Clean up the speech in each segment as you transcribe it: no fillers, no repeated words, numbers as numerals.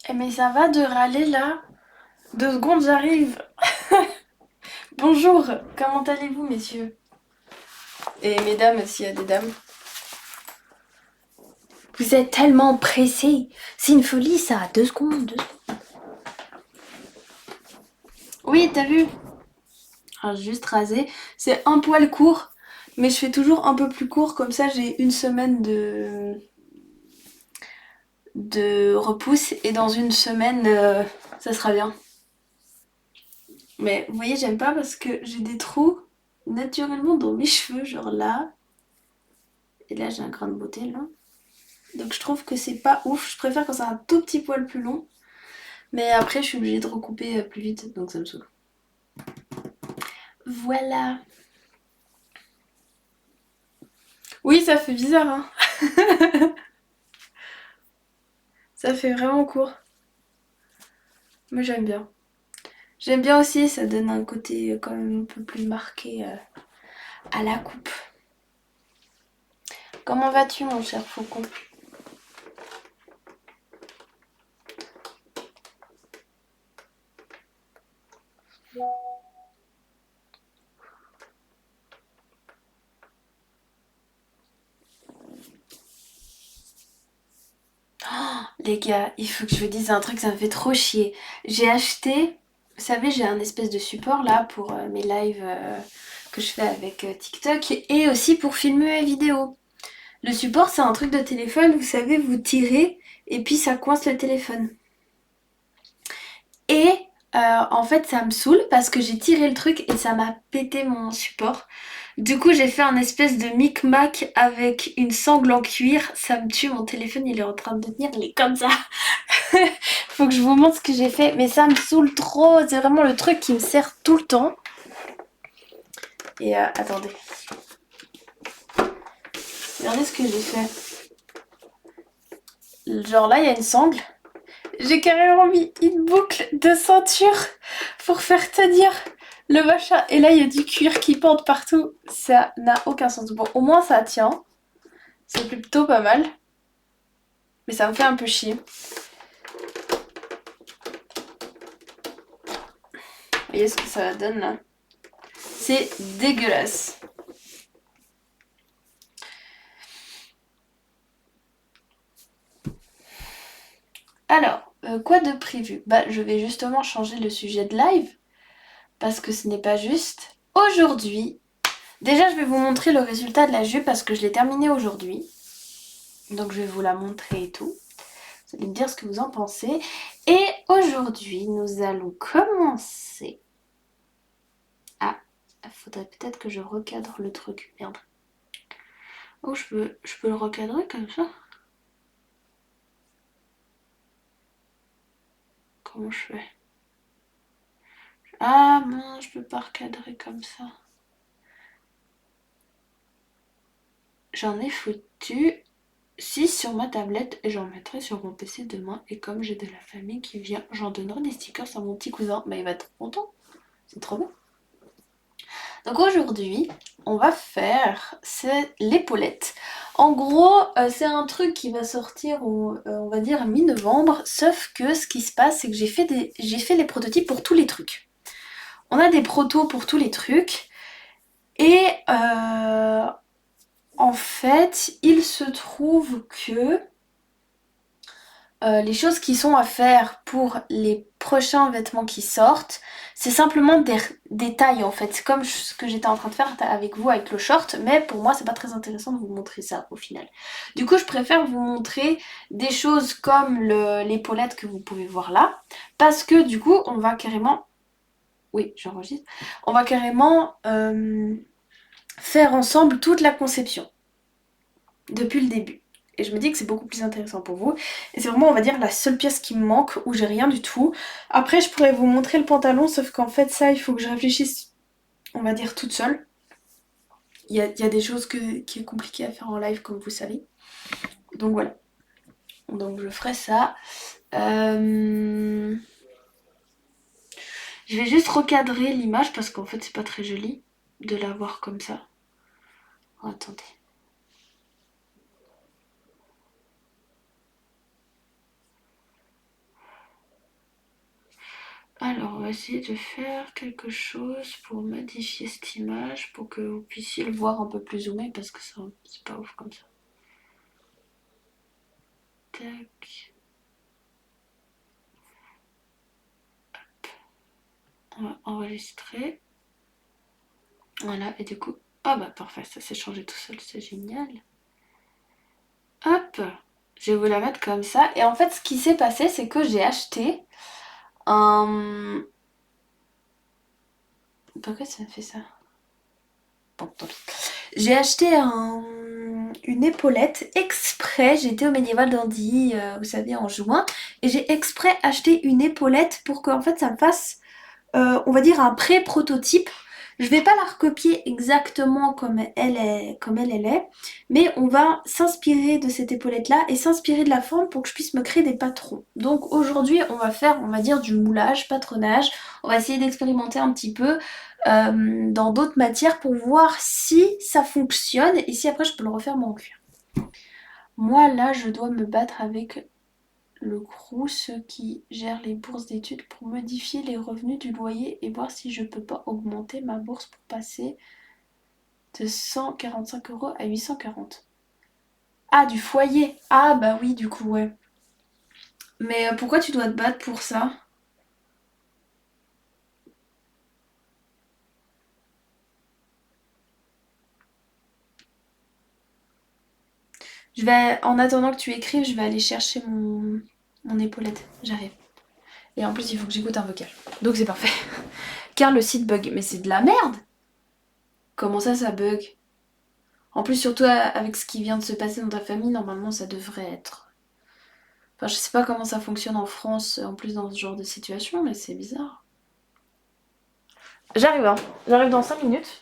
Eh mais ça va de râler là? 2 secondes, j'arrive. Bonjour, comment allez-vous, messieurs? Et mesdames, s'il y a des dames. Vous êtes tellement pressés. C'est une folie, ça. 2 secondes, 2 secondes. Oui, t'as vu? Alors, j'ai juste rasé. C'est un poil court, mais je fais toujours un peu plus court, comme ça j'ai une semaine de repousse et dans une semaine, ça sera bien. Mais vous voyez, j'aime pas parce que j'ai des trous naturellement dans mes cheveux, genre là. Et là, j'ai un grain de beauté là. Donc je trouve que c'est pas ouf. Je préfère quand c'est un tout petit poil plus long. Mais après, je suis obligée de recouper plus vite, donc ça me saoule. Voilà. Oui, ça fait bizarre, hein. Ça fait vraiment court. Mais j'aime bien. J'aime bien aussi, ça donne un côté quand même un peu plus marqué à la coupe. Comment vas-tu, mon cher faucon? Les gars, il faut que je vous dise un truc, ça me fait trop chier. J'ai acheté, vous savez, j'ai un espèce de support là pour mes lives que je fais avec TikTok et aussi pour filmer mes vidéos. Le support, c'est un truc de téléphone, vous savez, vous tirez et puis ça coince le téléphone. Et en fait, ça me saoule parce que j'ai tiré le truc et ça m'a pété mon support. Du coup, j'ai fait un espèce de micmac avec une sangle en cuir. Ça me tue, mon téléphone, il est en train de tenir, il est comme ça. Faut que je vous montre ce que j'ai fait, mais ça me saoule trop. C'est vraiment le truc qui me sert tout le temps. Et attendez. Regardez ce que j'ai fait. Genre là, il y a une sangle. J'ai carrément mis une boucle de ceinture pour faire tenir le machin. Et là, il y a du cuir qui pend partout. Ça n'a aucun sens. Bon, au moins, ça tient. C'est plutôt pas mal. Mais ça me fait un peu chier. Vous voyez ce que ça donne là? C'est dégueulasse. Alors, quoi de prévu? Bah, je vais justement changer le sujet de live. Parce que ce n'est pas juste. Aujourd'hui, déjà, je vais vous montrer le résultat de la jupe parce que je l'ai terminée aujourd'hui. Donc, je vais vous la montrer et tout. Vous allez me dire ce que vous en pensez. Et aujourd'hui, nous allons commencer. Ah, il faudrait peut-être que je recadre le truc. Merde. Oh, je peux le recadrer comme ça? Comment je fais? Ah non, je peux pas recadrer comme ça. J'en ai foutu 6 sur ma tablette et j'en mettrai sur mon PC demain. Et comme j'ai de la famille qui vient, j'en donnerai des stickers à mon petit cousin. Bah, il va être content. C'est trop bien. Donc aujourd'hui, on va faire l'épaulette. En gros, c'est un truc qui va sortir, on va dire, mi-novembre. Sauf que ce qui se passe, c'est que j'ai fait les prototypes pour tous les trucs. On a des protos pour tous les trucs. Et en fait, il se trouve que les choses qui sont à faire pour les prochains vêtements qui sortent, c'est simplement des tailles en fait. C'est comme ce que j'étais en train de faire avec vous avec le short, mais pour moi c'est pas très intéressant de vous montrer ça au final. Du coup je préfère vous montrer des choses comme l'épaulette que vous pouvez voir là, parce que du coup on va carrément... Oui, j'enregistre. On va carrément faire ensemble toute la conception, depuis le début. Et je me dis que c'est beaucoup plus intéressant pour vous. Et c'est vraiment, on va dire, la seule pièce qui me manque, où j'ai rien du tout. Après, je pourrais vous montrer le pantalon, sauf qu'en fait, ça, il faut que je réfléchisse, on va dire, toute seule. Il y a des choses qui est compliqué à faire en live, comme vous savez. Donc voilà. Donc je ferai ça. Je vais juste recadrer l'image, parce qu'en fait, c'est pas très joli de la voir comme ça. Oh, attendez. Alors, on va essayer de faire quelque chose pour modifier cette image, pour que vous puissiez le voir un peu plus zoomé, parce que ça, c'est pas ouf comme ça. Tac. On va enregistrer. Voilà, et du coup, ah bah parfait, ça s'est changé tout seul, c'est génial. Hop, je vais vous la mettre comme ça. Et en fait, ce qui s'est passé, c'est que j'ai acheté un... Pourquoi ça me fait ça? Bon, tant pis. J'ai acheté une épaulette exprès. J'étais au Médiéval d'Andy, vous savez, en juin. Et j'ai exprès acheté une épaulette pour que en fait, ça me fasse, on va dire, un pré-prototype. Je vais pas la recopier exactement comme elle est, mais on va s'inspirer de cette épaulette-là et s'inspirer de la forme pour que je puisse me créer des patrons. Donc aujourd'hui, on va faire, on va dire, du moulage, patronage. On va essayer d'expérimenter un petit peu dans d'autres matières pour voir si ça fonctionne et si après je peux le refaire moi en cuir. Moi là, je dois me battre avec le Crous qui gère les bourses d'études pour modifier les revenus du loyer et voir si je peux pas augmenter ma bourse pour passer de 145 € à 840. Ah, du foyer. Ah bah oui, du coup, ouais. Mais pourquoi tu dois te battre pour ça? En attendant que tu écrives, je vais aller chercher mon épaulette. J'arrive. Et en plus, il faut que j'écoute un vocal. Donc c'est parfait. Car le site bug. Mais c'est de la merde! Comment ça bug? En plus, surtout avec ce qui vient de se passer dans ta famille, normalement, ça devrait être... Enfin, je sais pas comment ça fonctionne en France, en plus dans ce genre de situation, mais c'est bizarre. J'arrive, hein. J'arrive dans 5 minutes.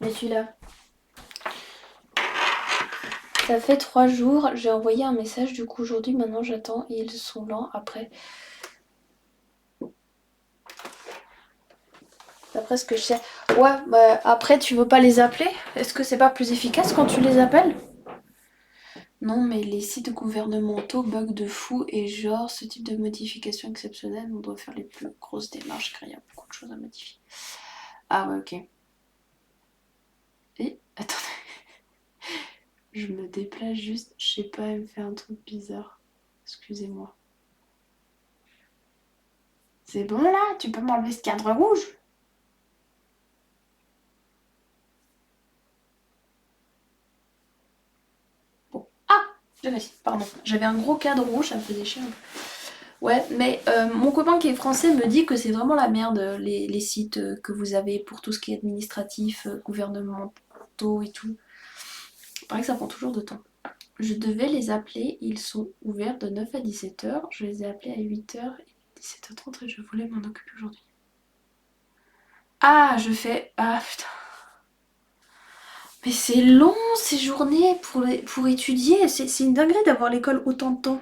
Mais celui-là. Ça fait 3 jours, j'ai envoyé un message du coup aujourd'hui, maintenant j'attends et ils sont lents après. D'après ce que je sais. Ouais, bah après tu veux pas les appeler? Est-ce que c'est pas plus efficace quand tu les appelles? Non, mais les sites gouvernementaux bug de fou et genre ce type de modification exceptionnelle, on doit faire les plus grosses démarches car il y a beaucoup de choses à modifier. Ah ouais, ok. Et attendez, je me déplace juste, je sais pas, elle me fait un truc bizarre. Excusez-moi. C'est bon là? Tu peux m'enlever ce cadre rouge? Bon. Ah! Pardon. J'avais un gros cadre rouge, ça me faisait chier un peu. Ouais, mais mon copain qui est français me dit que c'est vraiment la merde, les sites que vous avez pour tout ce qui est administratif, gouvernementaux et tout. Il paraît que ça prend toujours de temps. Je devais les appeler, ils sont ouverts de 9 à 17h. Je les ai appelés à 8h et 17h30 et je voulais m'en occuper aujourd'hui. Ah, je fais... Ah putain. Mais c'est long ces journées pour étudier. C'est une dinguerie d'avoir l'école autant de temps.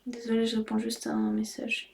Désolée, je réponds juste à un message.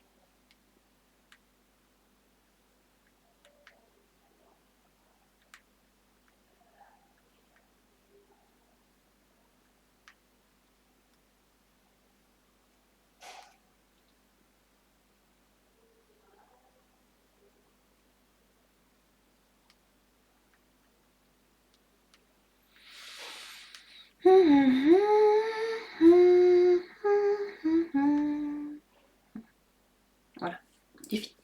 Voilà, défi.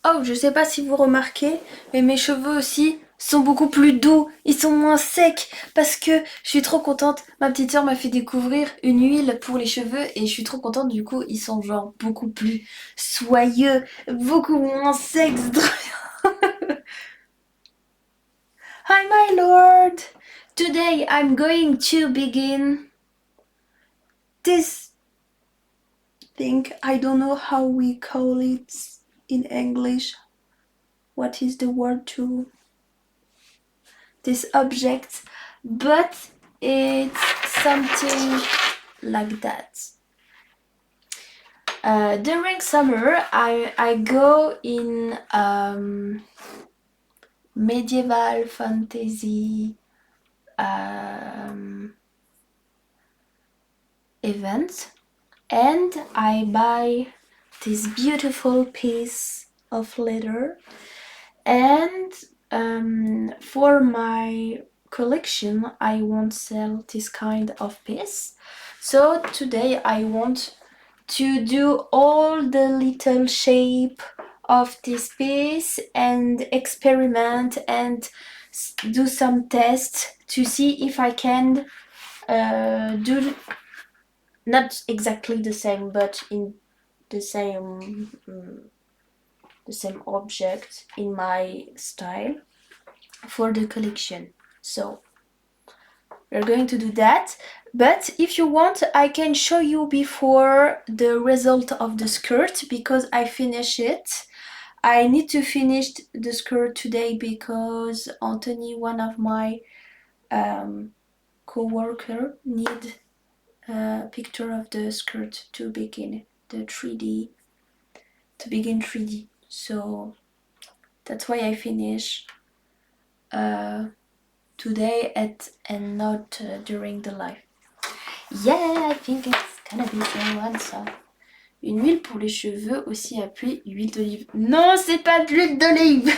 Oh, je sais pas si vous remarquez, mais mes cheveux aussi sont beaucoup plus doux, ils sont moins secs parce que je suis trop contente. Ma petite soeur m'a fait découvrir une huile pour les cheveux et je suis trop contente. Du coup, ils sont genre beaucoup plus soyeux, beaucoup moins secs. C'est trop bien. Hi my lord. Today I'm going to begin this thing. I don't know how we call it in English. What is the word to this object? But it's something like that. During summer, I go in medieval fantasy event, and I buy this beautiful piece of leather, and for my collection I won't sell this kind of piece, so today I want to do all the little shape of this piece and experiment and do some tests to see if I can do not exactly the same but in the same object in my style for the collection. So we're going to do that, but if you want I can show you before the result of the skirt because I finished it. I need to finish the skirt today because Anthony, one of my co-worker, need a picture of the skirt to begin the 3D, so that's why I finish today and not during the live. Yeah, I think it's gonna be so awesome. Une huile pour les cheveux aussi appelée huile d'olive. Non, c'est pas de l'huile d'olive.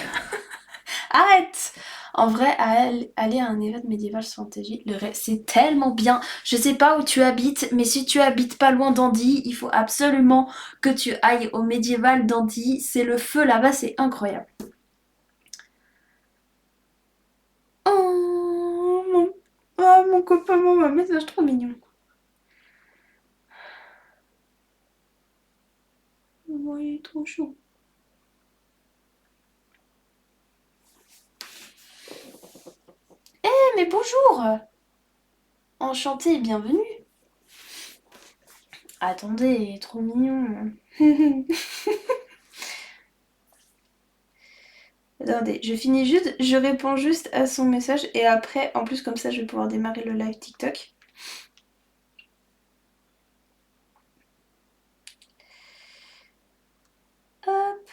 Arrête. En vrai, aller à un événement médiéval fantasy, c'est tellement bien. Je sais pas où tu habites, mais si tu habites pas loin d'Andy, il faut absolument que tu ailles au médiéval d'Andy. C'est le feu là-bas, c'est incroyable. Mon copain m'envoie un message trop mignon. Oh, il est trop chaud. Mais bonjour. Enchanté et bienvenue. Attendez, il est trop mignon. Attendez, je réponds juste à son message et après, en plus comme ça, je vais pouvoir démarrer le live TikTok. Hop.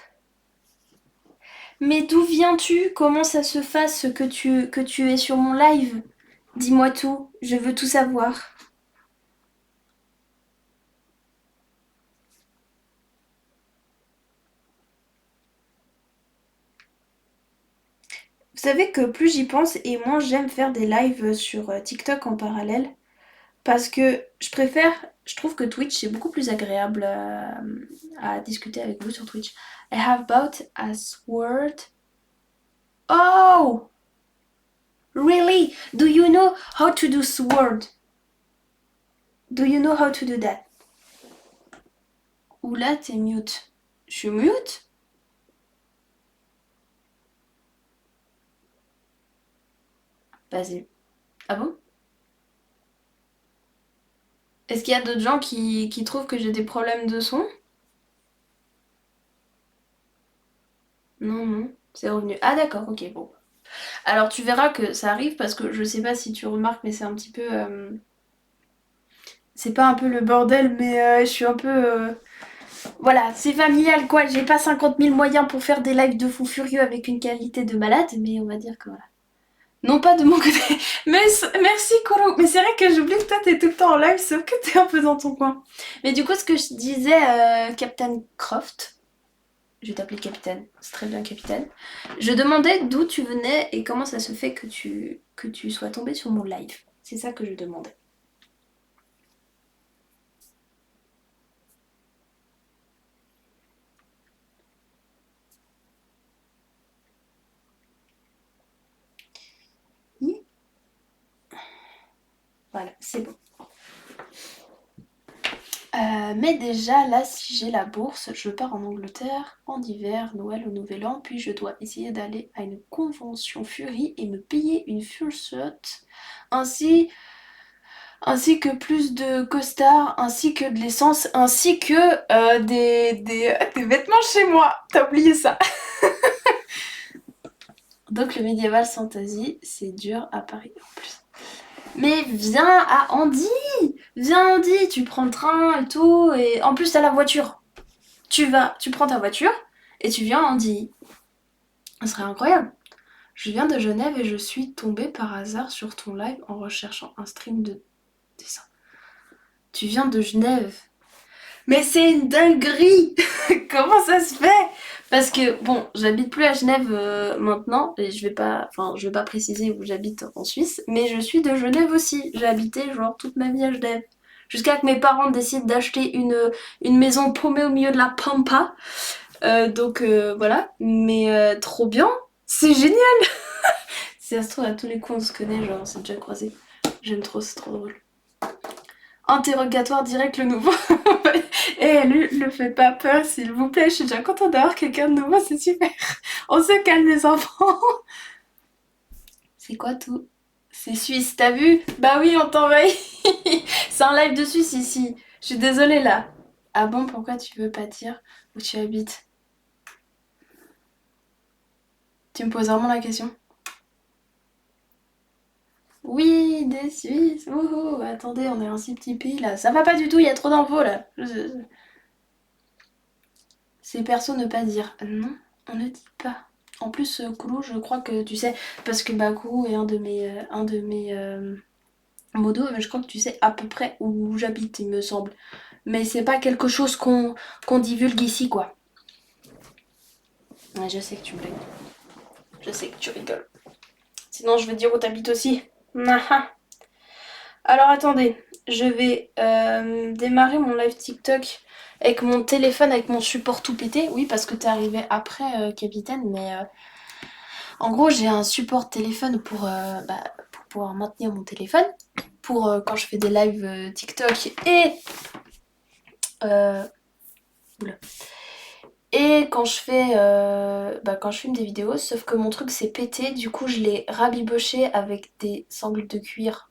Mais d'où viens-tu? Comment ça se fasse que tu es sur mon live? Dis-moi tout, je veux tout savoir. Vous savez que plus j'y pense et moins j'aime faire des lives sur TikTok en parallèle. Parce que je trouve que Twitch c'est beaucoup plus agréable à discuter avec vous sur Twitch. I have bought a sword. Oh! Really? Do you know how to do sword? Do you know how to do that? Oula, t'es mute. Je suis mute? Vas-y. Ah bon? Est-ce qu'il y a d'autres gens qui trouvent que j'ai des problèmes de son? Non, non, c'est revenu. Ah d'accord, ok, bon. Alors tu verras que ça arrive parce que je sais pas si tu remarques, mais c'est un petit peu... C'est pas un peu le bordel, mais je suis un peu... Voilà, c'est familial quoi, j'ai pas 50 000 moyens pour faire des lives de fou furieux avec une qualité de malade, mais on va dire que voilà. Non pas de mon côté, mais merci Koro. Mais c'est vrai que j'oublie que toi t'es tout le temps en live, sauf que t'es un peu dans ton coin. Mais du coup ce que je disais, Captain Croft, je vais t'appeler Capitaine, c'est très bien Capitaine. Je demandais d'où tu venais et comment ça se fait que tu sois tombé sur mon live. C'est ça que je demandais. Voilà, c'est bon. Mais déjà, là, si j'ai la bourse, je pars en Angleterre en hiver, Noël au Nouvel An, puis je dois essayer d'aller à une convention Fury et me payer une fursuit, ainsi que plus de costards, ainsi que de l'essence, ainsi que des vêtements chez moi. T'as oublié ça. Donc le Medieval Fantasy, c'est dur à Paris en plus. Mais viens à Andy! Viens à Andy, tu prends le train et tout, et en plus t'as la voiture. Tu prends ta voiture et tu viens à Andy. Ce serait incroyable. Je viens de Genève et je suis tombée par hasard sur ton live en recherchant un stream de dessin. Tu viens de Genève. Mais c'est une dinguerie! Comment ça se fait? Parce que bon, j'habite plus à Genève maintenant, et je vais pas préciser où j'habite en Suisse, mais je suis de Genève aussi. J'ai habité genre toute ma vie à Genève. Jusqu'à que mes parents décident d'acheter une maison paumée au milieu de la pampa. Donc voilà, mais trop bien, c'est génial! Si ça se trouve à tous les coups on se connaît, genre on s'est déjà croisés. J'aime trop, c'est trop drôle. Interrogatoire direct le nouveau. Eh, le faites pas peur, s'il vous plaît. Je suis déjà contente d'avoir quelqu'un de nouveau, c'est super. On se calme les enfants. C'est quoi tout? C'est Suisse, t'as vu? Bah oui, on t'envahit. C'est un live de Suisse ici. Je suis désolée là. Ah bon, pourquoi tu veux pas dire où tu habites? Tu me poses vraiment la question? Oui, des Suisses. Wouhou. Attendez, on est un si petit pays là. Ça va pas du tout, il y a trop d'infos là. C'est perso ne pas dire. Non, on ne dit pas. En plus, Koulou, je crois que tu sais, parce que bah, Koulou est un de mes modos, mais je crois que tu sais à peu près où j'habite, il me semble. Mais c'est pas quelque chose qu'on divulgue ici, quoi. Ouais, je sais que tu blagues. Je sais que tu rigoles. Sinon, je vais dire où t'habites aussi. Ah. Alors attendez, je vais démarrer mon live TikTok avec mon téléphone, avec mon support tout pété. Oui, parce que t'es arrivé après, capitaine, mais en gros, j'ai un support téléphone pour pouvoir maintenir mon téléphone, pour quand je fais des lives TikTok euh, oula. Et quand je fais quand je filme des vidéos, sauf que mon truc s'est pété, du coup je l'ai rabiboché avec des sangles de cuir.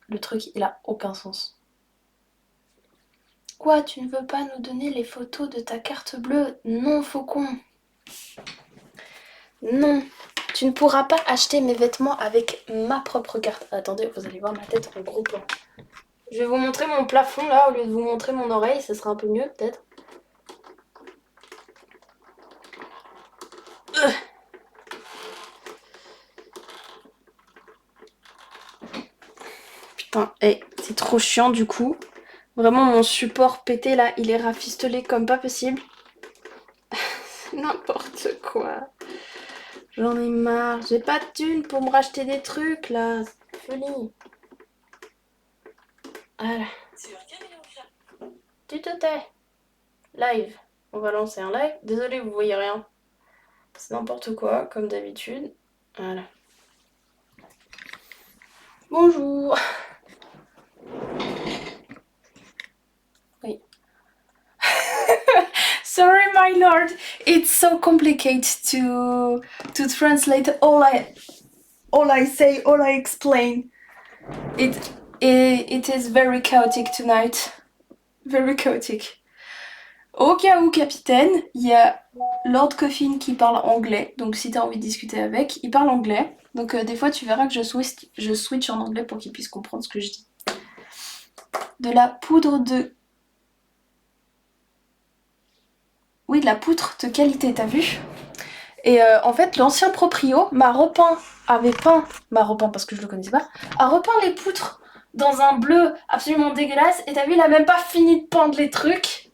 Le truc, il a aucun sens. Quoi, tu ne veux pas nous donner les photos de ta carte bleue? Non, faucon. Non. Tu ne pourras pas acheter mes vêtements avec ma propre carte. Attendez, vous allez voir ma tête en gros plan. Je vais vous montrer mon plafond là, au lieu de vous montrer mon oreille, ça sera un peu mieux peut-être. Putain, c'est trop chiant du coup. Vraiment mon support pété là, il est rafistolé comme pas possible. N'importe quoi. J'en ai marre. J'ai pas de thunes pour me racheter des trucs là. C'est folie. Voilà. Tu te tais. Live. On va lancer un live. Désolée, vous voyez rien. C'est n'importe quoi, comme d'habitude. Voilà. Bonjour. Oui. Sorry, my lord. It's so complicated to translate all I say, all I explain. It is very chaotic tonight. Very chaotic. Au cas où, capitaine, il y a Lord Coffin qui parle anglais. Donc si t'as envie de discuter avec, il parle anglais. Donc des fois, tu verras que je switch en anglais pour qu'il puisse comprendre ce que je dis. De la poudre de... Oui, de la poutre de qualité, t'as vu? Et en fait, l'ancien proprio avait peint parce que je le connaissais pas, a repeint les poutres dans un bleu absolument dégueulasse. Et t'as vu, il a même pas fini de peindre les trucs.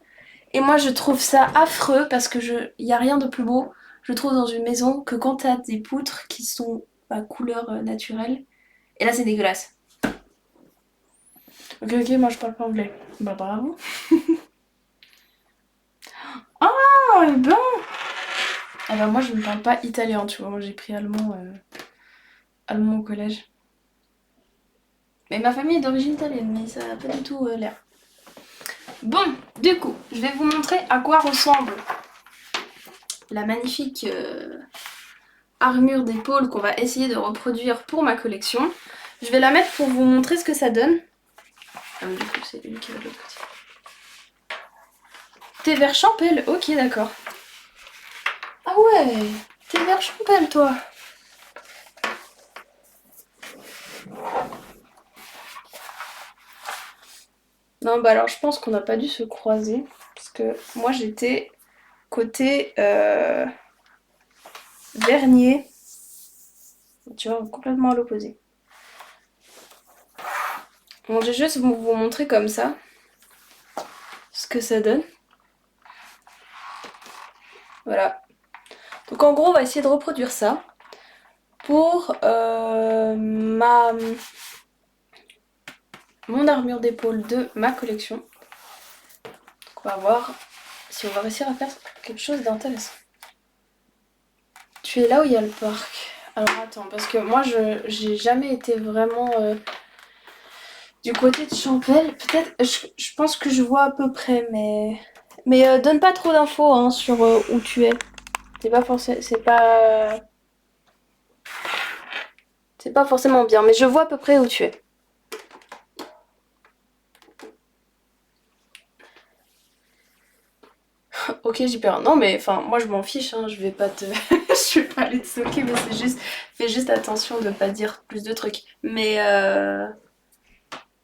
Et moi, je trouve ça affreux parce que y a rien de plus beau, je trouve, dans une maison que quand t'as des poutres qui sont à couleur naturelle. Et là, c'est dégueulasse. Ok, moi je parle pas anglais. Bah bravo. Ah, et ben. Ah bah moi je ne parle pas italien, tu vois. Moi j'ai pris allemand au collège. Mais ma famille est d'origine italienne, mais ça n'a pas du tout l'air. Bon, du coup, je vais vous montrer à quoi ressemble la magnifique armure d'épaule qu'on va essayer de reproduire pour ma collection. Je vais la mettre pour vous montrer ce que ça donne. Ah, du coup, c'est une qui va de l'autre côté. T'es vert champel, ok, d'accord. Ah ouais, t'es vert champel, toi. Non, bah alors je pense qu'on n'a pas dû se croiser. Parce que moi j'étais côté vernier. Tu vois, complètement à l'opposé. Bon, je vais juste vous montrer comme ça ce que ça donne. Voilà. Donc en gros, on va essayer de reproduire ça pour mon armure d'épaule de ma collection. Donc on va voir si on va réussir à faire quelque chose d'intéressant. Tu es là où il y a le parc. Alors attends, parce que moi j'ai jamais été vraiment du côté de Champel. Peut-être, je pense que je vois à peu près, mais donne pas trop d'infos hein, sur où tu es. C'est pas forcément bien, mais je vois à peu près où tu es. Ok, j'ai peur. Non, mais enfin, moi je m'en fiche, hein, je vais pas te. Je vais pas aller te soquer, mais c'est juste. Fais juste attention de pas dire plus de trucs. Mais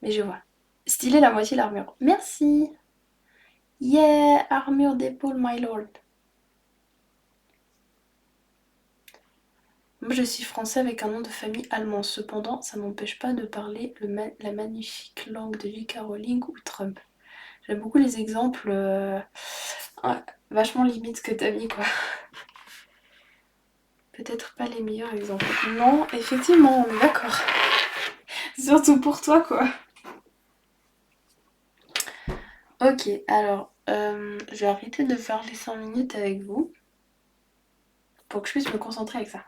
je vois. Stylé la moitié l'armure. Merci! Yeah! Armure d'épaule, my lord. Moi je suis français avec un nom de famille allemand. Cependant, ça m'empêche pas de parler la magnifique langue de J.K. Rowling ou Trump. J'aime beaucoup les exemples. Ouais, vachement limite ce que t'as mis quoi. Peut-être pas les meilleurs exemples. Non, effectivement, on est d'accord. Surtout pour toi quoi. Ok, alors je vais arrêter de faire les 5 minutes avec vous pour que je puisse me concentrer avec ça.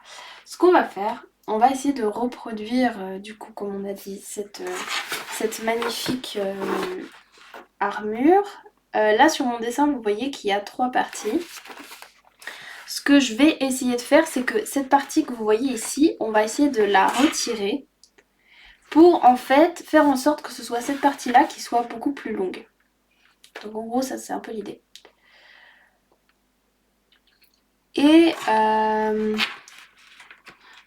Ce qu'on va faire, on va essayer de reproduire du coup comme on a dit cette magnifique armure. Là sur mon dessin vous voyez qu'il y a 3 parties. Ce que je vais essayer de faire c'est que cette partie que vous voyez ici, on va essayer de la retirer pour en fait faire en sorte que ce soit cette partie là qui soit beaucoup plus longue. Donc en gros ça c'est un peu l'idée. Et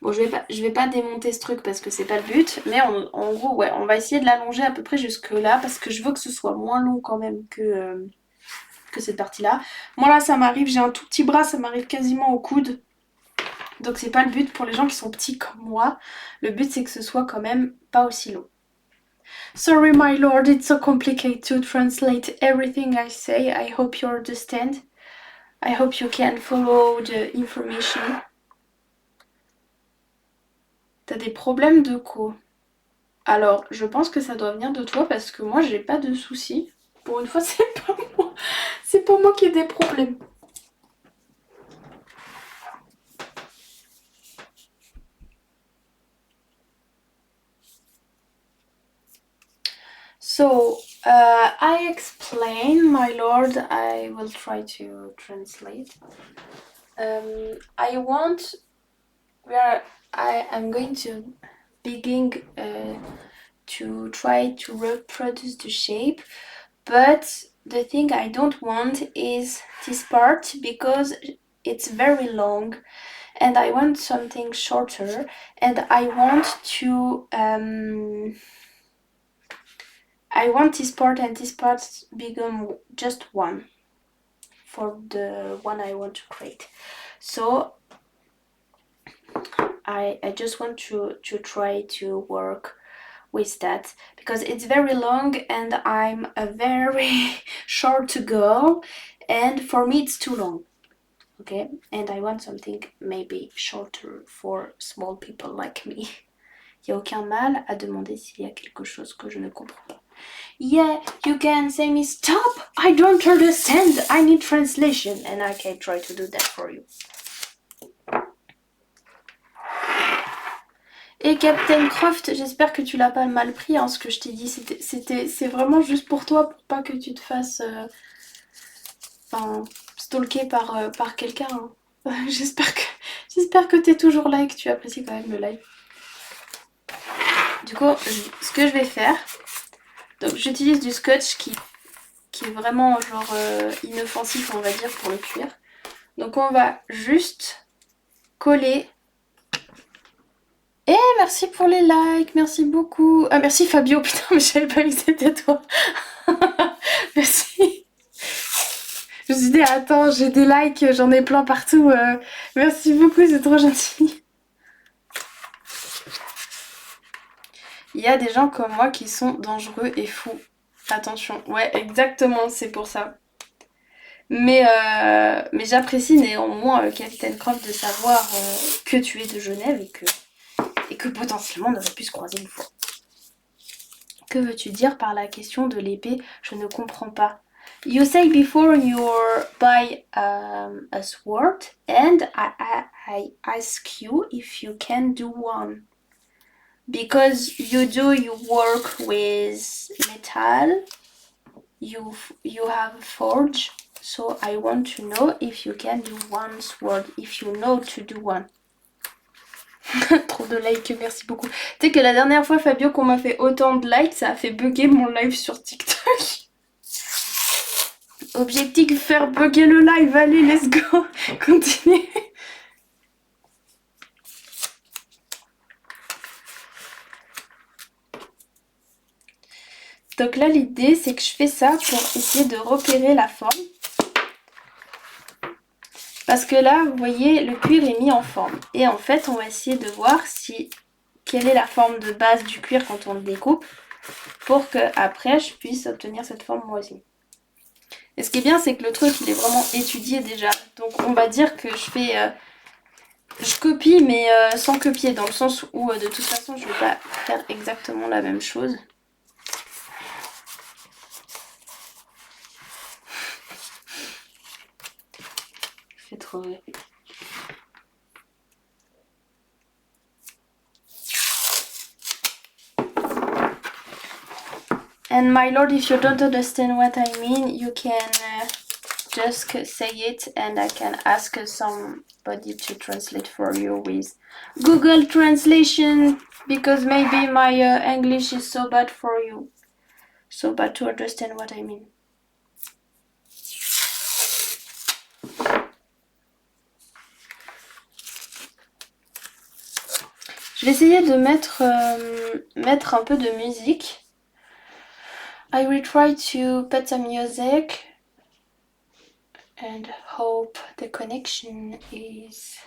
bon je vais pas démonter ce truc parce que c'est pas le but, mais en gros ouais on va essayer de l'allonger à peu près jusque là parce que je veux que ce soit moins long quand même que cette partie là. Moi là ça m'arrive, j'ai un tout petit bras, ça m'arrive quasiment au coude. Donc c'est pas le but pour les gens qui sont petits comme moi. Le but c'est que ce soit quand même pas aussi long. Sorry my lord, it's so complicated to translate everything I say. I hope you understand. I hope you can follow the information. T'as des problèmes de quoi? Alors, je pense que ça doit venir de toi parce que moi j'ai pas de soucis. Pour une fois, c'est pas moi. C'est pas moi qui ai des problèmes. So, I explain, my lord, I will try to translate. I want, I am going to begin to try to reproduce the shape, but the thing I don't want is this part because it's very long and I want something shorter and I want this part and this part become just one for the one I want to create. So I just want to try to work with that because it's very long and I'm a very short girl and for me it's too long. Okay, and I want something maybe shorter for small people like me. Il n'y a aucun mal à demander s'il y a quelque chose que je ne comprends pas. Yeah, you can say me stop, I don't understand, I need translation and I can try to do that for you. Et Captain Croft, j'espère que tu l'as pas mal pris, hein, ce que je t'ai dit. C'est vraiment juste pour toi, pour pas que tu te fasses stalker par quelqu'un. Hein. J'espère que t'es toujours là et que tu apprécies quand même le live. Du coup, ce que je vais faire, donc j'utilise du scotch qui est vraiment genre inoffensif, on va dire, pour le cuir. Donc on va juste coller. Et merci pour les likes, merci beaucoup. Ah merci Fabio, putain mais je savais pas que c'était toi. Merci. Je me suis dit attends, j'ai des likes, j'en ai plein partout. Merci beaucoup, c'est trop gentil. Il y a des gens comme moi qui sont dangereux et fous. Attention, ouais exactement, c'est pour ça. Mais j'apprécie néanmoins, Capitaine Croft, de savoir que tu es de Genève et que potentiellement on aurait pu se croiser une fois. Que veux-tu dire par la question de l'épée? Je ne comprends pas. You say before you buy a sword and I ask you if you can do one. Because you work with metal, you have forge, so I want to know if you can do one sword, if you know to do one. Trop de likes, merci beaucoup. Tu sais que la dernière fois, Fabio, qu'on m'a fait autant de likes, ça a fait bugger mon live sur TikTok. Objectif, faire bugger le live, allez, let's go. Continue. Donc là, l'idée, c'est que je fais ça pour essayer de repérer la forme. Parce que là, vous voyez, le cuir est mis en forme. Et en fait, on va essayer de voir quelle est la forme de base du cuir quand on le découpe. Pour que après, je puisse obtenir cette forme moi aussi. Et ce qui est bien, c'est que le truc, il est vraiment étudié déjà. Donc on va dire que je copie, mais sans copier. Dans le sens où, de toute façon, je ne vais pas faire exactement la même chose. Je fais trop rire. And my lord, if you don't understand what I mean, you can just say it and I can ask somebody to translate for you with Google Translation, because maybe my English is so bad for you. So bad to understand what I mean. Je vais essayer de mettre un peu de musique. I will try to put some music and hope the connection is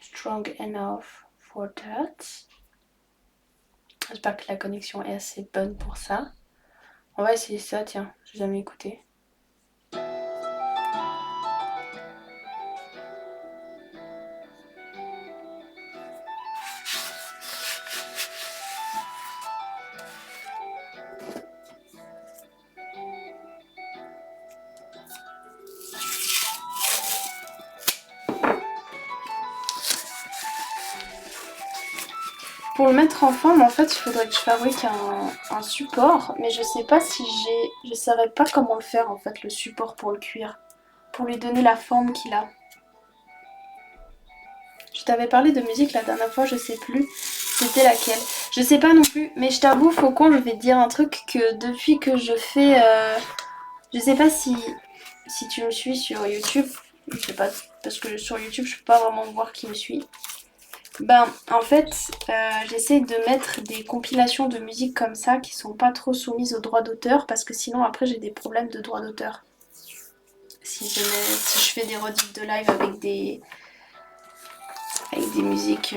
strong enough for that. J'espère que la connexion est assez bonne pour ça. On va essayer ça, tiens, j'ai jamais écouté. Pour le mettre en forme, en fait, il faudrait que je fabrique un support, mais je sais pas si je savais pas comment le faire, en fait, le support pour le cuir, pour lui donner la forme qu'il a. Je t'avais parlé de musique la dernière fois, je sais plus c'était laquelle. Je sais pas non plus, mais je t'avoue, Faucon, je vais te dire un truc que depuis que je fais... je sais pas si tu me suis sur YouTube, je sais pas, parce que sur YouTube, je peux pas vraiment voir qui me suit. Ben, en fait, j'essaie de mettre des compilations de musique comme ça qui sont pas trop soumises aux droits d'auteur, parce que sinon après j'ai des problèmes de droits d'auteur. Si je fais des rediffs de live avec des musiques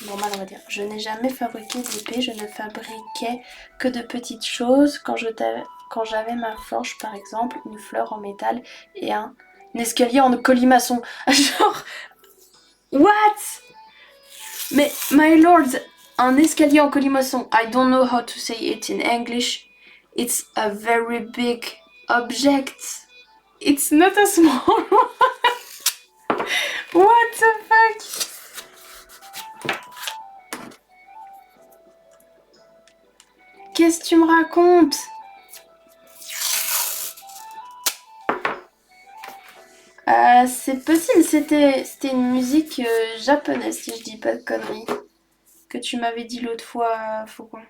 normales, on va dire. Je n'ai jamais fabriqué d'épée, je ne fabriquais que de petites choses. Quand j'avais ma forge par exemple, une fleur en métal et un escalier en colimaçon. Genre... What? Mais, my lord, un escalier en colimaçon. I don't know how to say it in English. It's a very big object. It's not a small one. What the fuck? raconte? C'est possible, c'était une musique japonaise, si je dis pas de conneries. Que tu m'avais dit l'autre fois, Faucon.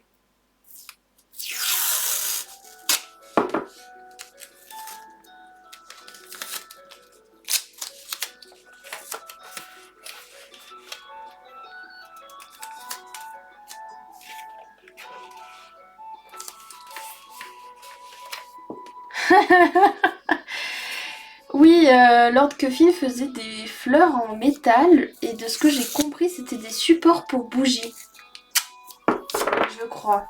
Oui, Lord Coffin faisait des fleurs en métal et de ce que j'ai compris, c'était des supports pour bougies. Je crois.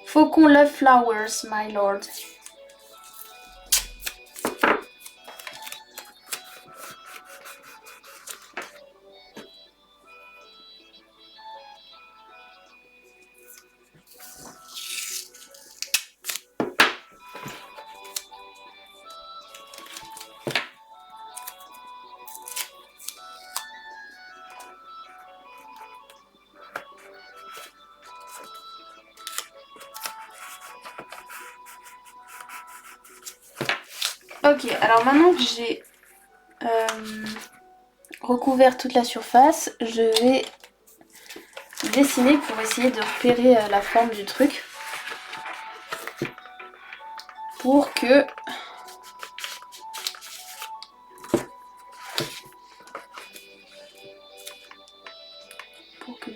Faucon love flowers, my lord. Ok, alors maintenant que j'ai recouvert toute la surface, je vais dessiner pour essayer de repérer la forme du truc. Pour que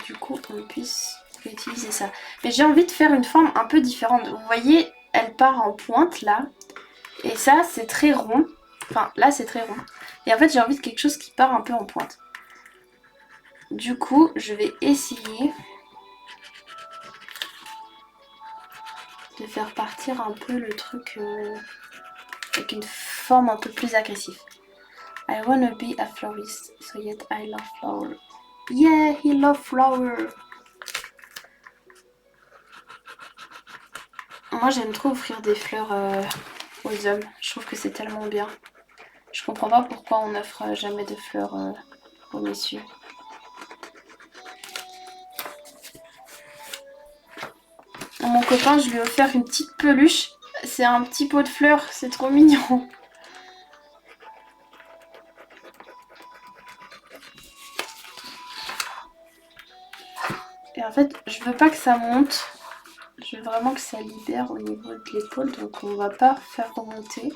du coup on puisse utiliser ça. Mais j'ai envie de faire une forme un peu différente. Vous voyez, elle part en pointe là. Et ça, c'est très rond. Enfin, là, c'est très rond. Et en fait, j'ai envie de quelque chose qui part un peu en pointe. Du coup, je vais essayer de faire partir un peu le truc avec une forme un peu plus agressive. I wanna be a florist, so yet I love flower. Yeah, he love flower. Moi, j'aime trop offrir des fleurs aux hommes. Je trouve que c'est tellement bien. Je comprends pas pourquoi on n'offre jamais de fleurs aux messieurs. Mon copain, je lui ai offert une petite peluche. C'est un petit pot de fleurs, c'est trop mignon. Et en fait, je veux pas que ça monte. Je veux vraiment que ça libère au niveau de l'épaule, donc on va pas faire remonter.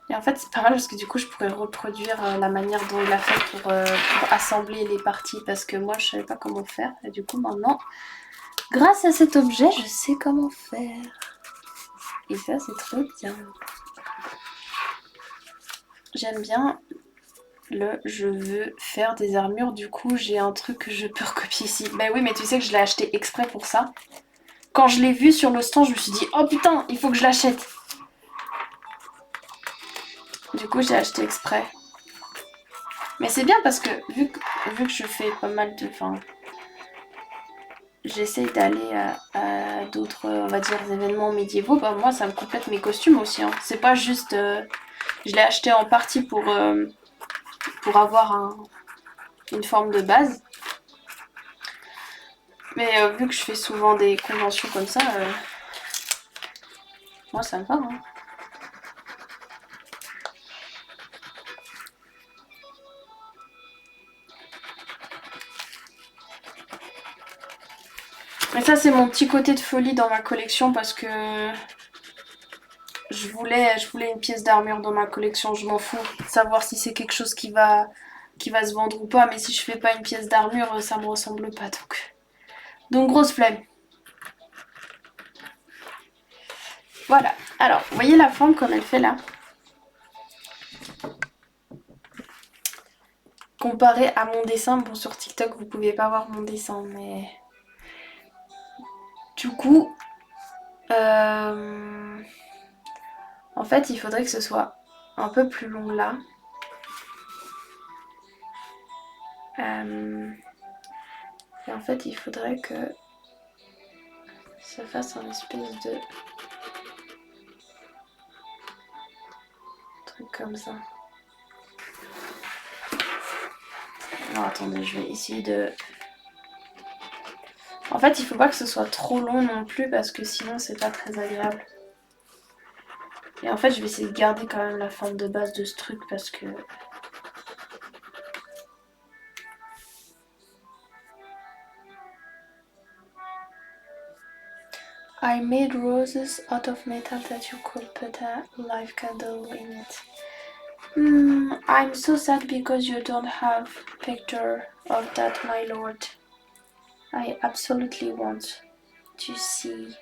Et en fait, c'est pas mal parce que du coup, je pourrais reproduire la manière dont il a fait pour assembler les parties parce que moi, je savais pas comment faire. Et du coup, maintenant, grâce à cet objet, je sais comment faire. Et ça, c'est trop bien. J'aime bien je veux faire des armures. Du coup, j'ai un truc que je peux recopier ici. Bah oui, mais tu sais que je l'ai acheté exprès pour ça. Quand je l'ai vu sur le stand, je me suis dit, oh putain, il faut que je l'achète. Du coup, j'ai acheté exprès. Mais c'est bien parce que vu que je fais pas mal de... Enfin, j'essaye d'aller à d'autres, on va dire, événements médiévaux. Bah moi, ça me complète mes costumes aussi. Hein. C'est pas juste... je l'ai acheté en partie pour avoir une forme de base. Mais vu que je fais souvent des conventions comme ça, moi ça me va. Hein. Mais ça c'est mon petit côté de folie dans ma collection parce que je voulais une pièce d'armure dans ma collection. Je m'en fous de savoir si c'est quelque chose qui va se vendre ou pas. Mais si je fais pas une pièce d'armure, ça me ressemble pas. Donc grosse flemme. Voilà. Alors, vous voyez la forme comme elle fait là? Comparé à mon dessin, bon sur TikTok vous pouvez pas voir mon dessin, mais du coup, en fait il faudrait que ce soit un peu plus long là. Et en fait il faudrait que ça fasse un espèce de truc comme ça. Alors, attendez, je vais essayer de... En fait, il faut pas que ce soit trop long non plus parce que sinon c'est pas très agréable. Et en fait, je vais essayer de garder quand même la forme de base de ce truc parce que... I made roses out of metal that you could put a live candle in it. I'm so sad because you don't have picture of that, my lord. I absolutely want to see.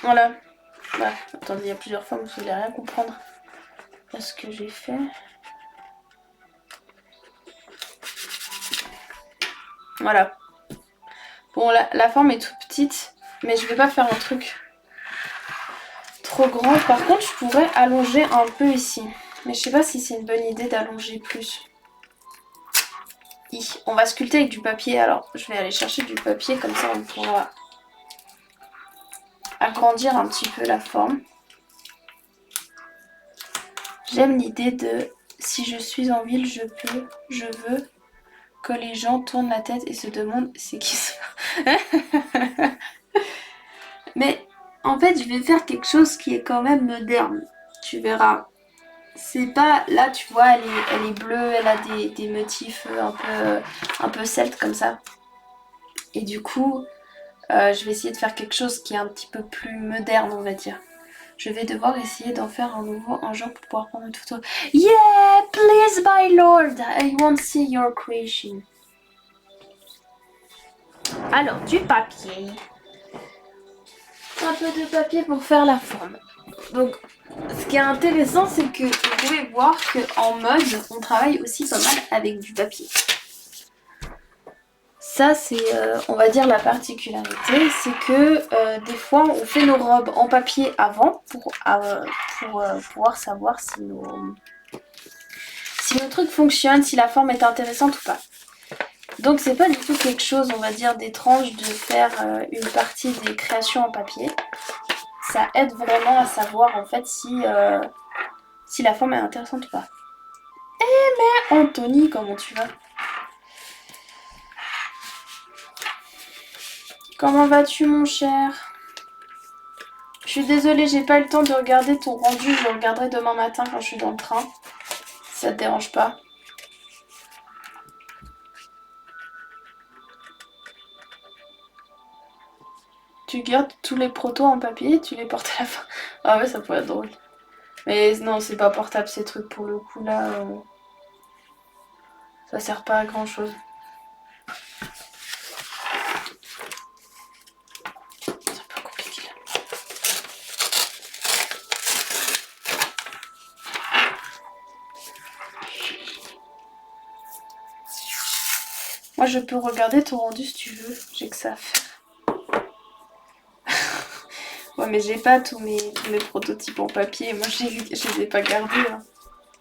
Voilà. Bah, attendez, il y a plusieurs formes, vous allez rien comprendre à ce que j'ai fait. Voilà. Bon, la forme est toute petite, mais je vais pas faire un truc trop grand. Par contre, je pourrais allonger un peu ici. Mais je sais pas si c'est une bonne idée d'allonger plus. On va sculpter avec du papier. Alors, je vais aller chercher du papier, comme ça on pourra agrandir un petit peu la forme. J'aime l'idée de si je suis en ville, je veux que les gens tournent la tête et se demandent c'est qui ça. Mais en fait, je vais faire quelque chose qui est quand même moderne. Tu verras. C'est pas... Là, tu vois, elle est bleue, elle a des motifs un peu celtes comme ça. Et du coup, je vais essayer de faire quelque chose qui est un petit peu plus moderne, on va dire. Je vais devoir essayer d'en faire un nouveau un jour pour pouvoir prendre une photo. Yeah, please, my lord, I want to see your creation. Alors, du papier. Un peu de papier pour faire la forme. Donc, ce qui est intéressant, c'est que vous pouvez voir qu'en mode, on travaille aussi pas mal avec du papier. Ça, c'est, on va dire, la particularité, c'est que des fois, on fait nos robes en papier avant pour pouvoir savoir si nos trucs fonctionnent, si la forme est intéressante ou pas. Donc, c'est pas du tout quelque chose, on va dire, d'étrange de faire une partie des créations en papier. Ça aide vraiment à savoir, en fait, si la forme est intéressante ou pas. Eh mais, Anthony, comment tu vas ? Comment vas-tu, mon cher ? Je suis désolée, j'ai pas eu le temps de regarder ton rendu. Je le regarderai demain matin quand je suis dans le train. Si ça te dérange pas. Tu gardes tous les protos en papier et tu les portes à la fin. Ah ouais, ça pourrait être drôle. Mais non, c'est pas portable ces trucs pour le coup là. Ça sert pas à grand chose. Moi, je peux regarder ton rendu si tu veux. J'ai que ça à faire. Ouais, mais j'ai pas tous mes prototypes en papier. Moi, je les ai pas gardés. Hein.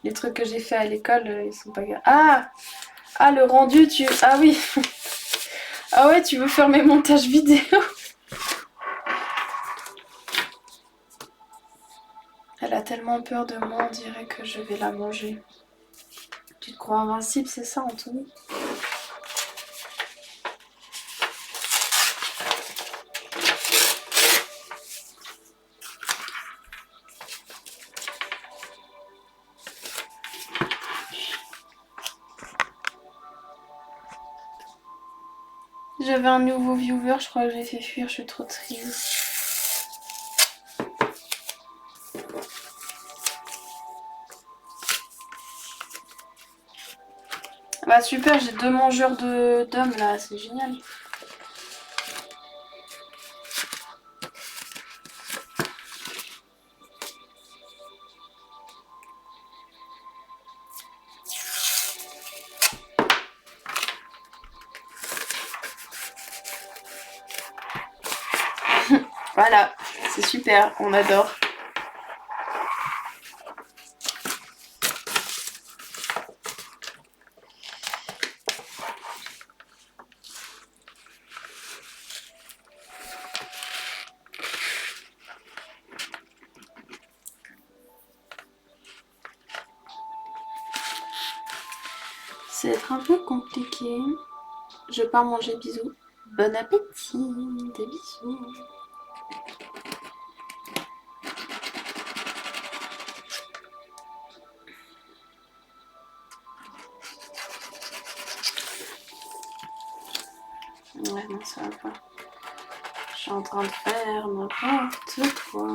Les trucs que j'ai fait à l'école, ils sont pas gardés. Ah, le rendu, Ah oui. Ah ouais, tu veux faire mes montages vidéo. Elle a tellement peur de moi, on dirait que je vais la manger. Tu te crois invincible, c'est ça, Anthony ? J'avais un nouveau viewer, je crois que j'ai fait fuir, je suis trop triste. Bah super, j'ai 2 mangeurs d'hommes là, c'est génial. Voilà, c'est super, on adore. Ça va être un peu compliqué. Je pars manger, bisous. Bon appétit, des bisous. Ouais, non, ça va pas. Je suis en train de faire n'importe quoi.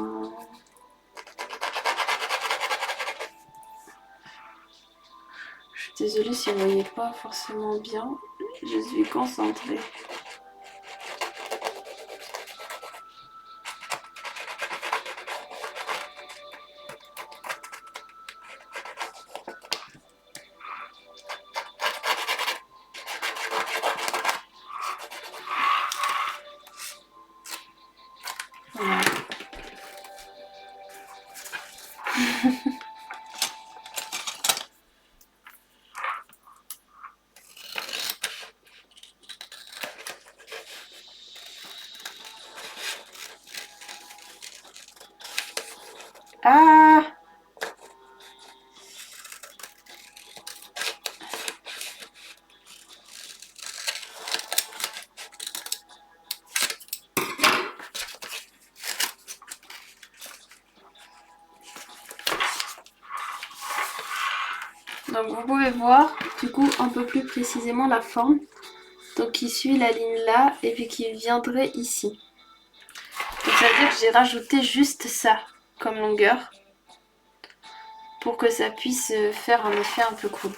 Je suis désolée si vous voyez pas forcément bien. Je suis concentrée. Voilà. Ah! Donc vous pouvez voir du coup un peu plus précisément la forme. Donc qui suit la ligne là et puis qui viendrait ici. Donc ça veut dire que j'ai rajouté juste ça comme longueur pour que ça puisse faire un effet un peu cool.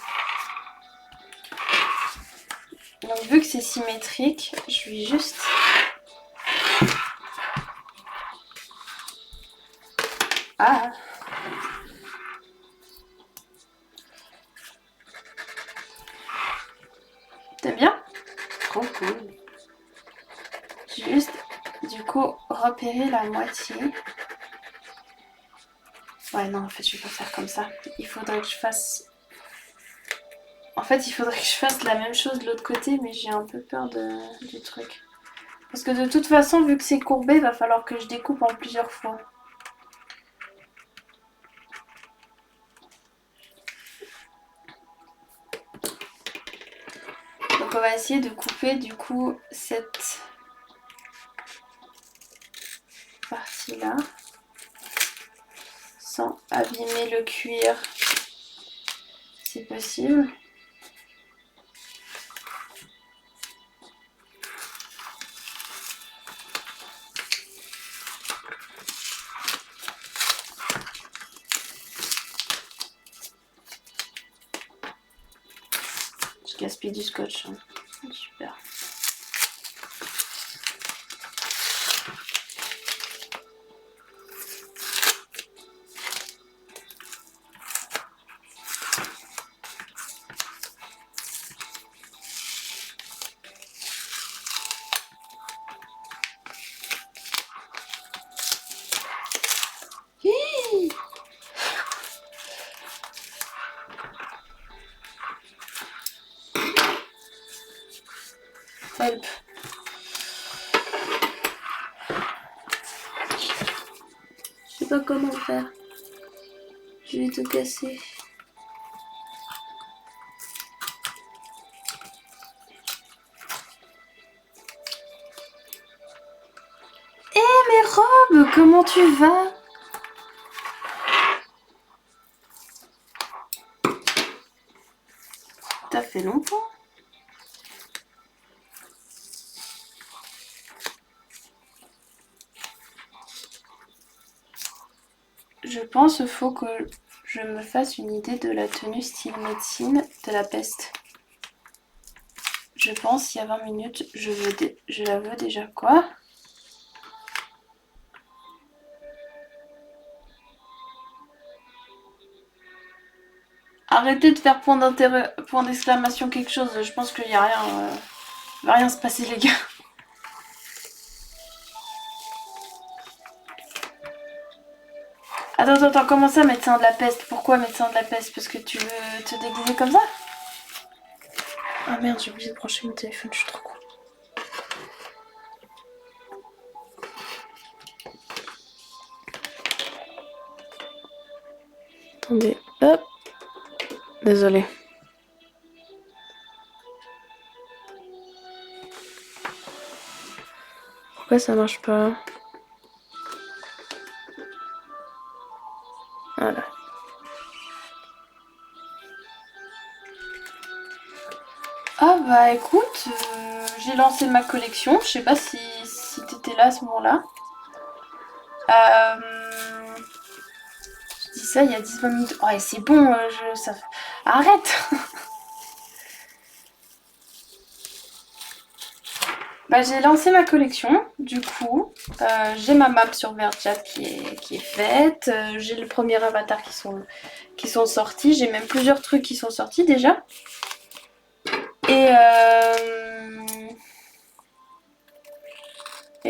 Donc vu que c'est symétrique, je vais juste... Ah! T'aimes bien? Trop cool. Juste du coup repérer la moitié. Ouais non en fait je vais pas faire comme ça. Il faudrait que je fasse... En fait il faudrait que je fasse la même chose de l'autre côté mais j'ai un peu peur du truc. Parce que de toute façon vu que c'est courbé il va falloir que je découpe en plusieurs fois. Donc on va essayer de couper du coup cette partie là sans abîmer le cuir si possible. Je gaspille du scotch. Hein. Super. Help. Je sais pas comment faire. Je vais tout casser. Eh mes robes, comment tu vas? T'as fait longtemps? Je pense qu'il faut que je me fasse une idée de la tenue style médecine de la peste. Je pense il y a 20 minutes, je la veux déjà. Quoi? Arrêtez de faire point d'exclamation quelque chose, je pense qu'il n'y a rien, il va rien se passer les gars. Attends, comment ça médecin de la peste? Pourquoi médecin de la peste? Parce que tu veux te déguiser comme ça? Ah merde, j'ai oublié de brancher mon téléphone, je suis trop con. Attendez, hop. Désolée. Pourquoi ça marche pas? Voilà. Ah bah écoute, j'ai lancé ma collection. Je sais pas si t'étais là à ce moment-là. Je dis ça il y a 10-20 minutes. Ouais, c'est bon, ça... Arrête. Bah, j'ai lancé ma collection, du coup, j'ai ma map sur Vertchat qui est faite, j'ai le premier avatar qui sont sortis, j'ai même plusieurs trucs qui sont sortis déjà. Et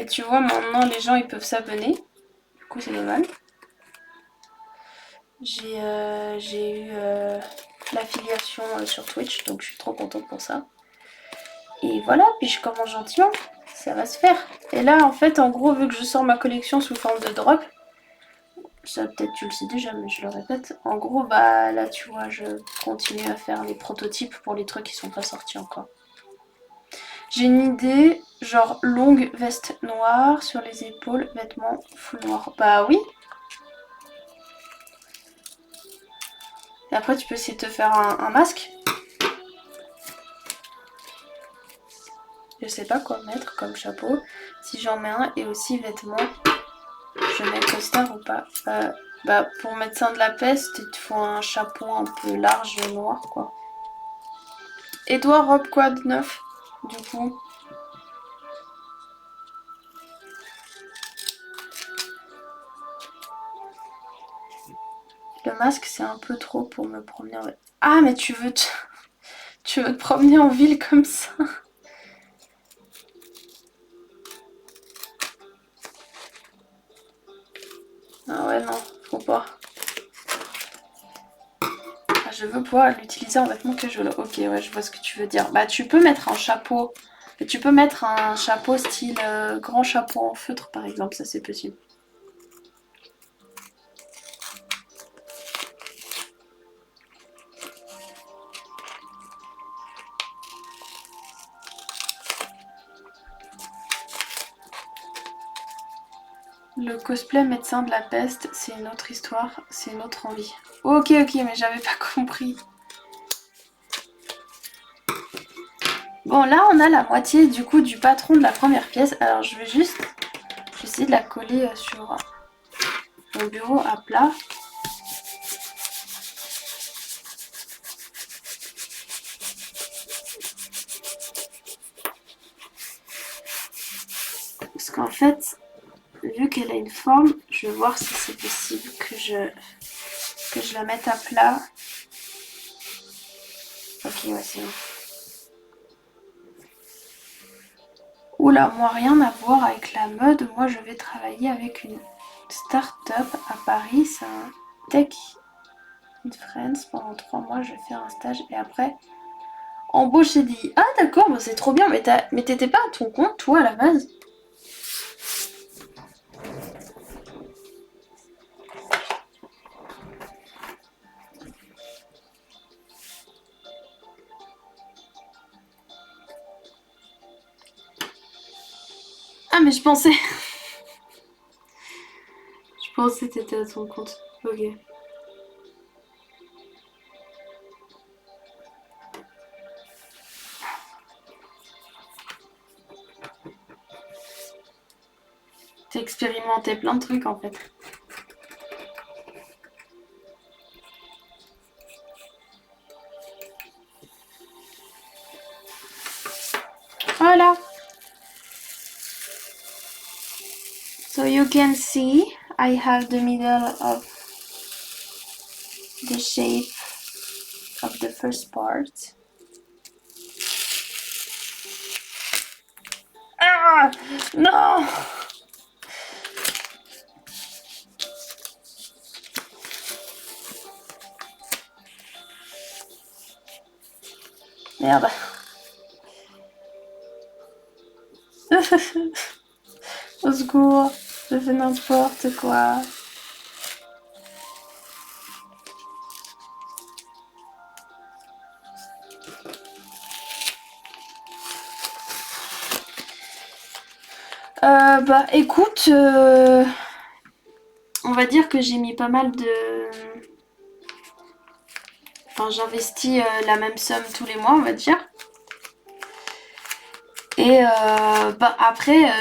tu vois, maintenant les gens ils peuvent s'abonner, du coup c'est pas mal. J'ai eu l'affiliation sur Twitch, donc je suis trop contente pour ça. Et voilà, puis je commence gentiment, ça va se faire. Et là, en fait, en gros, vu que je sors ma collection sous forme de drop, ça peut-être tu le sais déjà, mais je le répète. En gros, bah là, tu vois, je continue à faire les prototypes pour les trucs qui sont pas sortis encore. J'ai une idée, genre longue veste noire sur les épaules, vêtements full noir. Bah oui. Et après, tu peux essayer de te faire un masque. Je sais pas quoi mettre comme chapeau. Si j'en mets un, et aussi vêtements. Je mets costard ou pas? Bah pour médecin de la peste, il te faut un chapeau un peu large et noir quoi. Et toi, robe quoi de neuf du coup? Le masque c'est un peu trop pour me promener en... Ah mais tu veux te promener en ville comme ça? Ah ouais non, faut pas. Ah, je veux pouvoir l'utiliser en vêtements casual. Ok ouais je vois ce que tu veux dire. Bah tu peux mettre un chapeau. Tu peux mettre un chapeau style grand chapeau en feutre par exemple, ça c'est possible. Le cosplay médecin de la peste, c'est une autre histoire, c'est une autre envie. Ok, mais j'avais pas compris. Bon, là, on a la moitié du coup du patron de la première pièce. Alors, je vais essayer de la coller sur mon bureau à plat. Parce qu'en fait, vu qu'elle a une forme, je vais voir si c'est possible que je la mette à plat. Ok, ouais, c'est bon. Oula, moi rien à voir avec la mode, moi je vais travailler avec une start-up à Paris, c'est un tech in France, pendant 3 mois je vais faire un stage et après embauche et dit ah d'accord, bah, c'est trop bien, mais t'étais pas à ton compte toi à la base? Ah mais je pensais que t'étais à ton compte, ok. T'as expérimenté plein de trucs en fait. Voilà. So you can see I have the middle of the shape of the first part. Ah non. Merde. Au secours, je fais n'importe quoi. Bah écoute, on va dire que j'ai mis pas mal de... Enfin, j'investis la même somme tous les mois, on va dire. Et bah après,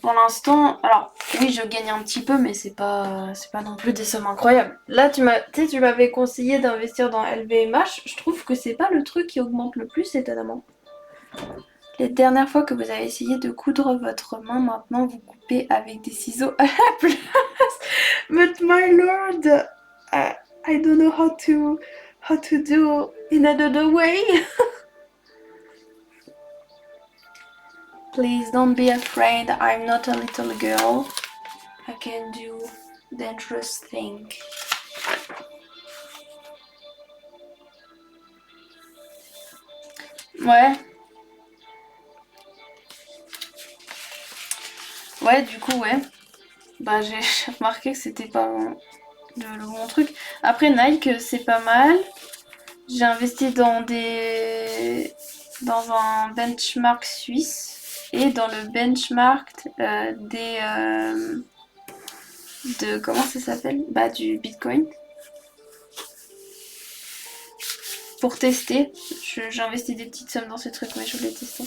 pour l'instant, alors oui, je gagne un petit peu, mais c'est pas non plus des sommes incroyables. Là, tu m'avais conseillé d'investir dans LVMH. Je trouve que c'est pas le truc qui augmente le plus, étonnamment. Les dernières fois que vous avez essayé de coudre votre main, maintenant vous coupez avec des ciseaux à la place. But my lord, I don't know how to do in another way. Please don't be afraid, I'm not a little girl. I can do dangerous things. Ouais. Ouais, du coup, ouais. Bah, j'ai remarqué que c'était pas le bon truc. Après, Nike, c'est pas mal. J'ai investi dans un benchmark suisse et dans le benchmark de comment ça s'appelle? Bah, du Bitcoin. Pour tester. J'ai investi des petites sommes dans ces trucs, mais je voulais tester.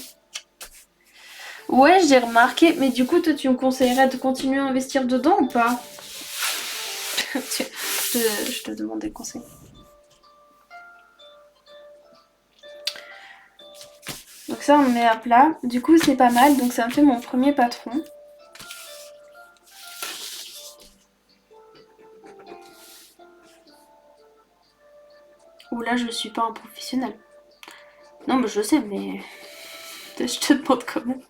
Ouais, j'ai remarqué, mais du coup, toi, tu me conseillerais de continuer à investir dedans ou pas? Je te demande des conseils. Donc ça, on le met à plat. Du coup, c'est pas mal. Donc ça me fait mon premier patron. Ouh là, je suis pas un professionnel. Non, mais je sais, mais je te demande quand même.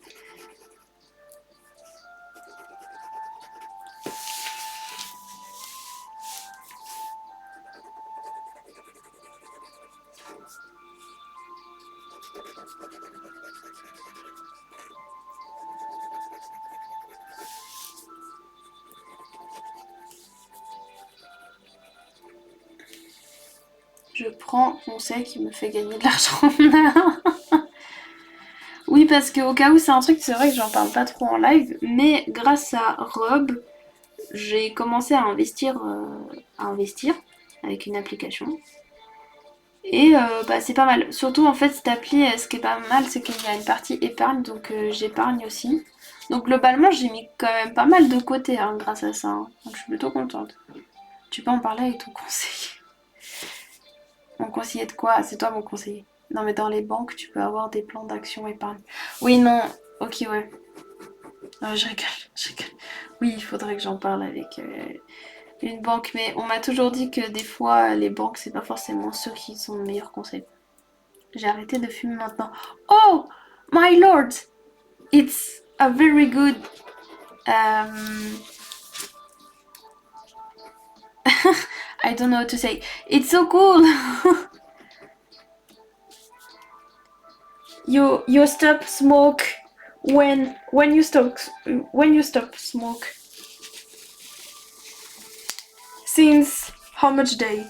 Je prends conseil qui me fait gagner de l'argent. Oui, parce qu'au cas où c'est un truc, c'est vrai que j'en parle pas trop en live, mais grâce à Rob, j'ai commencé à investir avec une application. Et bah, c'est pas mal. Surtout en fait cette appli, ce qui est pas mal, c'est qu'il y a une partie épargne, donc j'épargne aussi. Donc globalement j'ai mis quand même pas mal de côté hein, grâce à ça. Hein. Donc je suis plutôt contente. Tu peux en parler avec ton conseiller. Mon conseiller de quoi? C'est toi mon conseiller. Non mais dans les banques tu peux avoir des plans d'action épargne. Oui non, ok ouais. Non, je rigole. Oui il faudrait que j'en parle avec une banque, mais on m'a toujours dit que des fois les banques c'est pas forcément ceux qui sont le meilleur conseil. J'ai arrêté de fumer maintenant. Oh, my lord, it's a very good. I don't know what to say. It's so cool. you stop smoke when you stop smoke. Since how much day?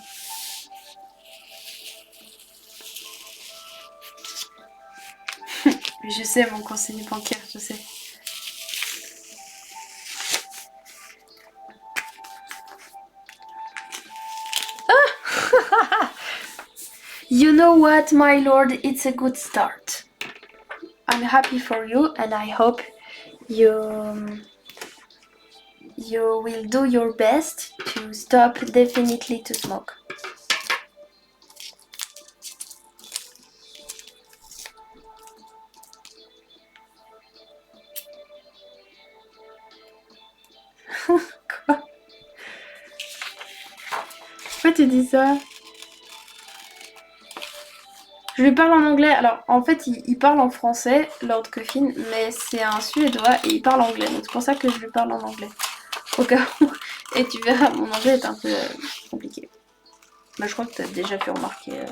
Je sais mon conseiller bancaire, je sais. You know what, my lord, it's a good start. I'm happy for you and I hope you will do your best to stop definitely to smoke. Quoi? Pourquoi tu dis ça? Je lui parle en anglais. Alors, en fait, il parle en français, Lord Coffin, mais c'est un Suédois et il parle anglais. Donc, c'est pour ça que je lui parle en anglais. Au cas où. Et tu verras, mon anglais est un peu compliqué. Bah, je crois que tu as déjà pu remarquer.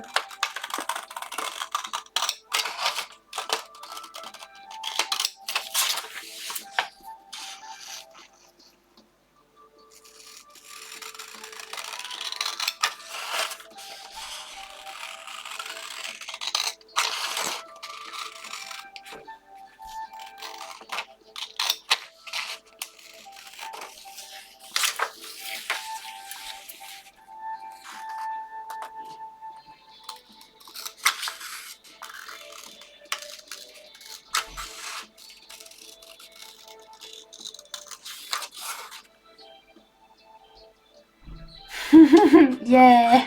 Yeah.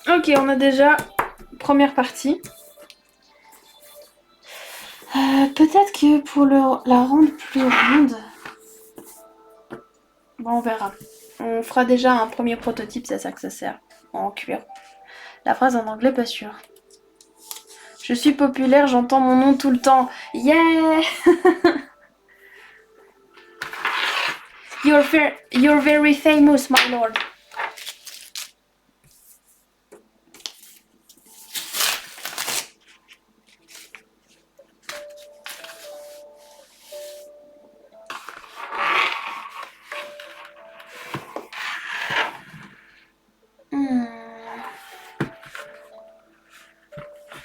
Ok, on a déjà première partie. Peut-être que pour la rendre plus ronde, bon, on verra. On fera déjà un premier prototype, c'est à ça que ça sert, en cuir. La phrase en anglais, pas sûr. Je suis populaire, j'entends mon nom tout le temps. Yeah. You're very famous, my lord.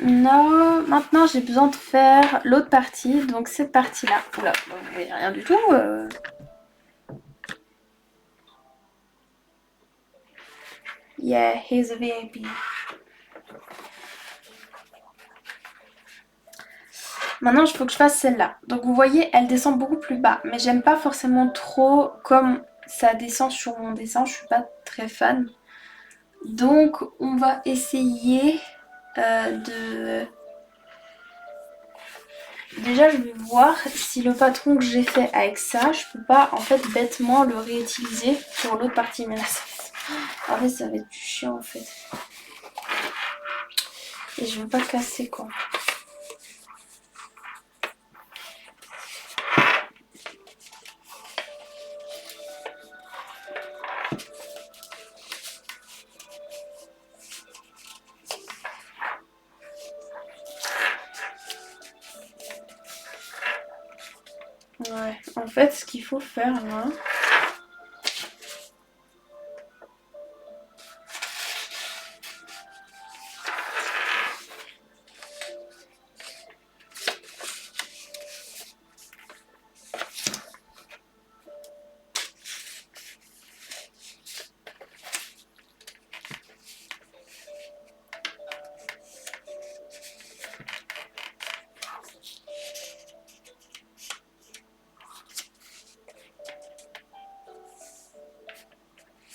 Non, maintenant j'ai besoin de faire l'autre partie, donc cette partie-là. Oula, vous voyez rien du tout. Yeah, he's a VIP. Maintenant, il faut que je fasse celle-là. Donc vous voyez, elle descend beaucoup plus bas, mais j'aime pas forcément trop comme ça descend sur mon dessin, je suis pas très fan. Donc on va essayer de... Déjà, je vais voir si le patron que j'ai fait avec ça, je peux pas en fait bêtement le réutiliser pour l'autre partie. Mais là, ça va être du chiant en fait. Et je veux pas casser quoi. Ouais, en fait, ce qu'il faut faire là...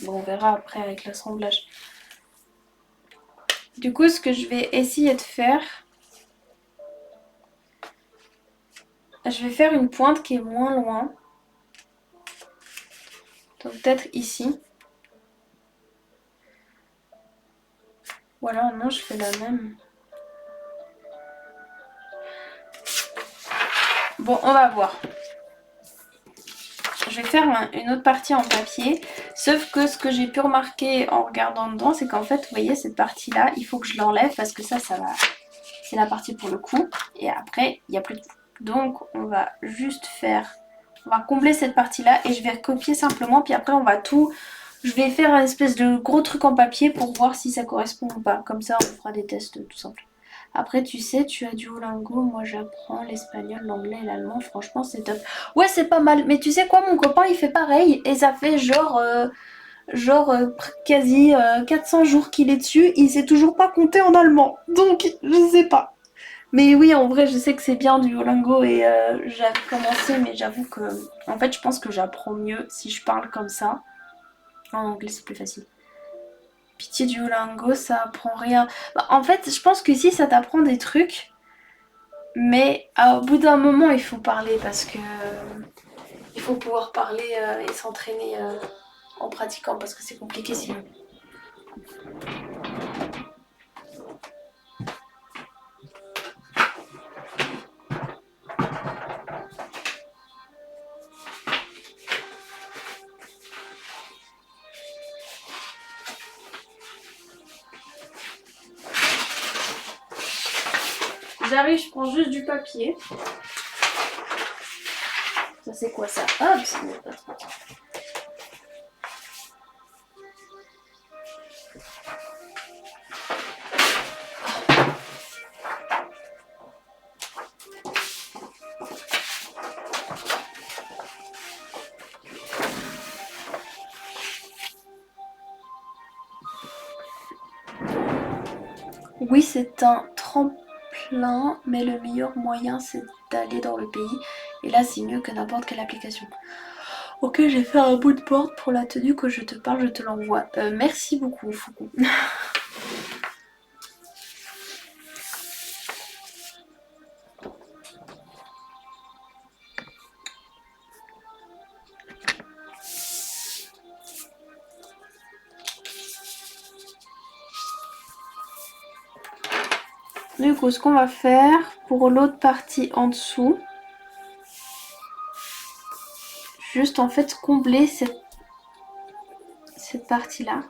Bon, on verra après avec l'assemblage. Du coup, ce que je vais essayer de faire... Je vais faire une pointe qui est moins loin. Donc peut-être ici. Ou alors non, je fais la même. Bon, on va voir. Je vais faire une autre partie en papier. Sauf que ce que j'ai pu remarquer en regardant dedans, c'est qu'en fait, vous voyez, cette partie-là, il faut que je l'enlève parce que ça va... C'est la partie pour le cou. Et après, il n'y a plus de cou. Donc, on va juste faire... On va combler cette partie-là et je vais recopier simplement. Puis après, on va tout... Je vais faire un espèce de gros truc en papier pour voir si ça correspond ou pas. Comme ça, on fera des tests tout simples. Après, tu sais, tu as Duolingo, moi j'apprends l'espagnol, l'anglais et l'allemand, franchement c'est top. Ouais, c'est pas mal, mais tu sais quoi, mon copain il fait pareil et ça fait quasi 400 jours qu'il est dessus, il sait toujours pas compter en allemand, donc je sais pas. Mais oui, en vrai, je sais que c'est bien Duolingo et j'avais commencé, mais j'avoue que en fait, je pense que j'apprends mieux si je parle comme ça. En anglais, c'est plus facile. Pitié Duolingo, ça apprend rien. Bah, en fait, je pense que si ça t'apprend des trucs, mais au bout d'un moment, il faut parler parce que il faut pouvoir parler et s'entraîner en pratiquant parce que c'est compliqué sinon. J'arrive, je prends juste du papier. Ça c'est quoi ça? Ah, c'est mon patron. Oui, c'est un tremplin, mais le meilleur moyen c'est d'aller dans le pays. Et là, c'est mieux que n'importe quelle application. Ok, j'ai fait un bout de board pour la tenue que je te parle, je te l'envoie. Merci beaucoup, Foucault. Du coup, ce qu'on va faire pour l'autre partie en dessous, juste en fait combler cette partie-là.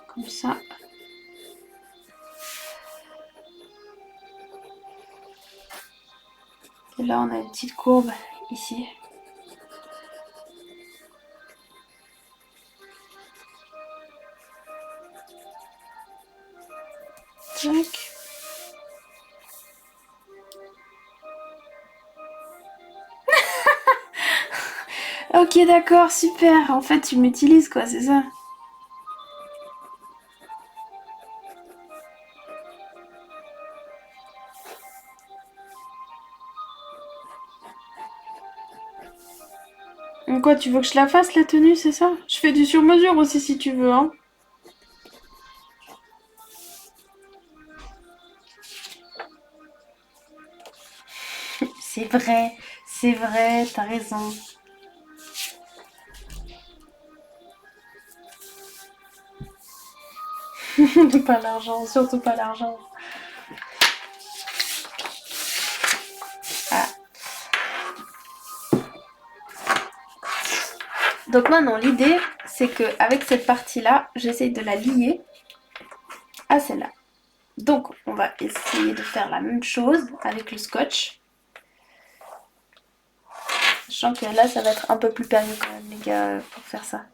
Comme ça. Et là, on a une petite courbe ici. Tac. Ok, d'accord, super. En fait, tu m'utilises, quoi, c'est ça. Donc quoi, tu veux que je la fasse, la tenue, c'est ça? Je fais du sur-mesure aussi, si tu veux, hein. C'est vrai, t'as raison. Pas l'argent, surtout pas l'argent. Ah. Donc maintenant, l'idée, c'est que avec cette partie-là, j'essaye de la lier à celle-là. Donc, on va essayer de faire la même chose avec le scotch. Sachant que là, ça va être un peu plus périlleux quand même, les gars, pour faire ça.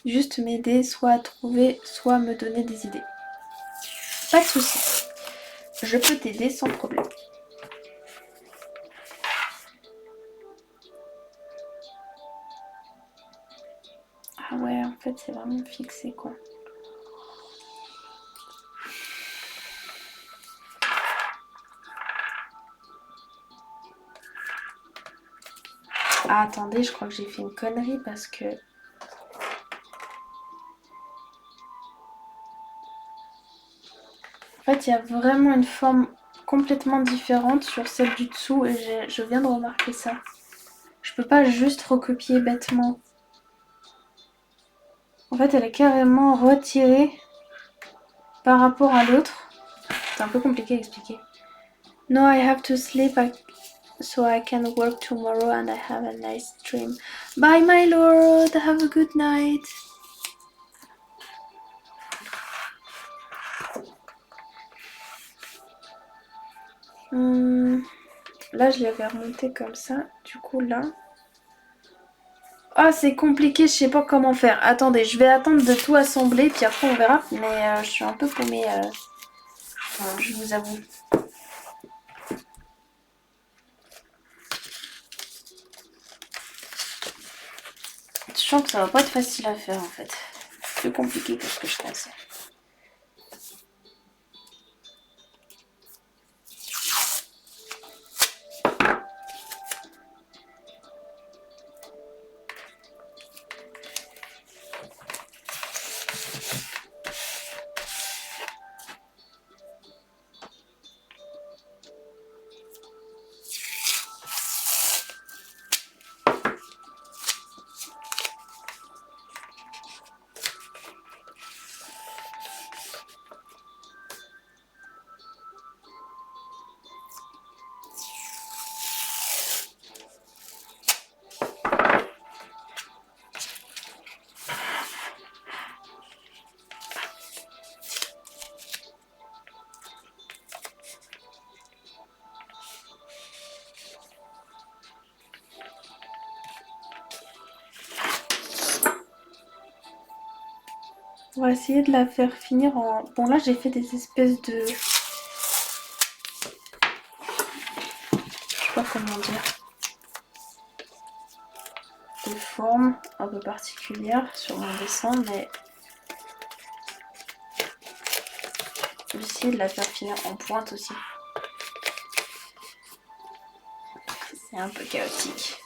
Juste m'aider soit à trouver, soit à me donner des idées. Pas de soucis. Je peux t'aider sans problème. Ah ouais, en fait, c'est vraiment fixé, quoi. Ah, attendez, je crois que j'ai fait une connerie parce que... En fait, il y a vraiment une forme complètement différente sur celle du dessous et je viens de remarquer ça. Je peux pas juste recopier bêtement. En fait, elle est carrément retirée par rapport à l'autre. C'est un peu compliqué à expliquer. No, I have to sleep so I can work tomorrow and I have a nice dream. Bye, my lord. Have a good night. Là, je l'avais remonté comme ça. Du coup, là... Ah, c'est compliqué, je sais pas comment faire. Attendez, je vais attendre de tout assembler, puis après on verra. Mais je suis un peu paumée, je vous avoue. Je sens que ça va pas être facile à faire en fait. Plus compliqué que ce que je pensais. On va essayer de la faire finir en... Bon là j'ai fait des espèces de sais pas comment dire, des formes un peu particulières sur mon dessin, mais je vais essayer de la faire finir en pointe aussi. C'est un peu chaotique.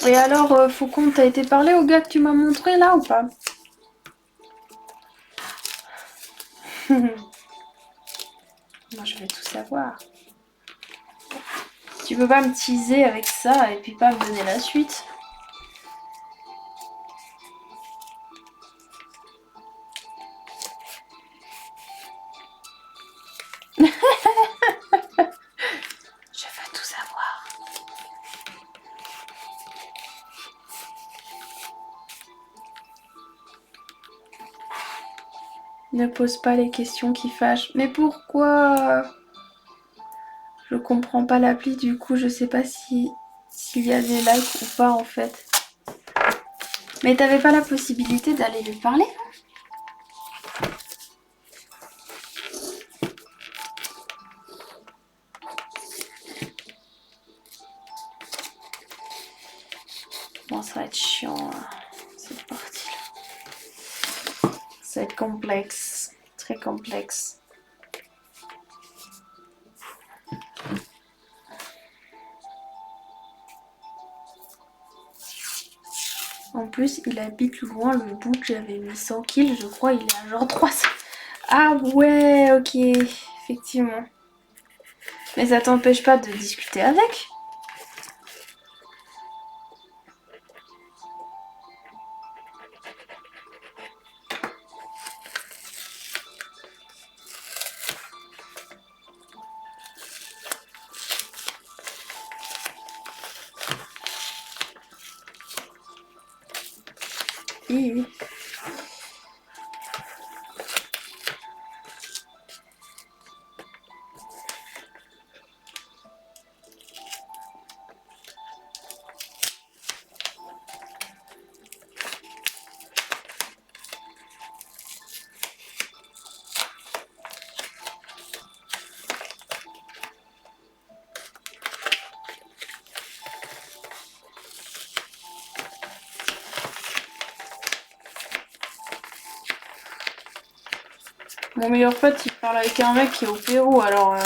Et alors, Faucon, t'as été parler au gars que tu m'as montré là ou pas? Moi, je vais tout savoir. Tu peux pas me teaser avec ça et puis pas me donner la suite? Je veux tout savoir. Ne pose pas les questions qui fâchent. Mais pourquoi? Je comprends pas l'appli, du coup je sais pas s'il y a des likes ou pas en fait. Mais t'avais pas la possibilité d'aller lui parler? Bon, ça va être chiant, cette partie-là. Ça va être complexe, très complexe. En plus, il habite loin, le bout que j'avais mis 100 kills, je crois, il est à genre 300. Ah ouais, ok, effectivement. Mais ça t'empêche pas de discuter avec? Oui. Mon meilleur pote, il parle avec un mec qui est au Pérou, alors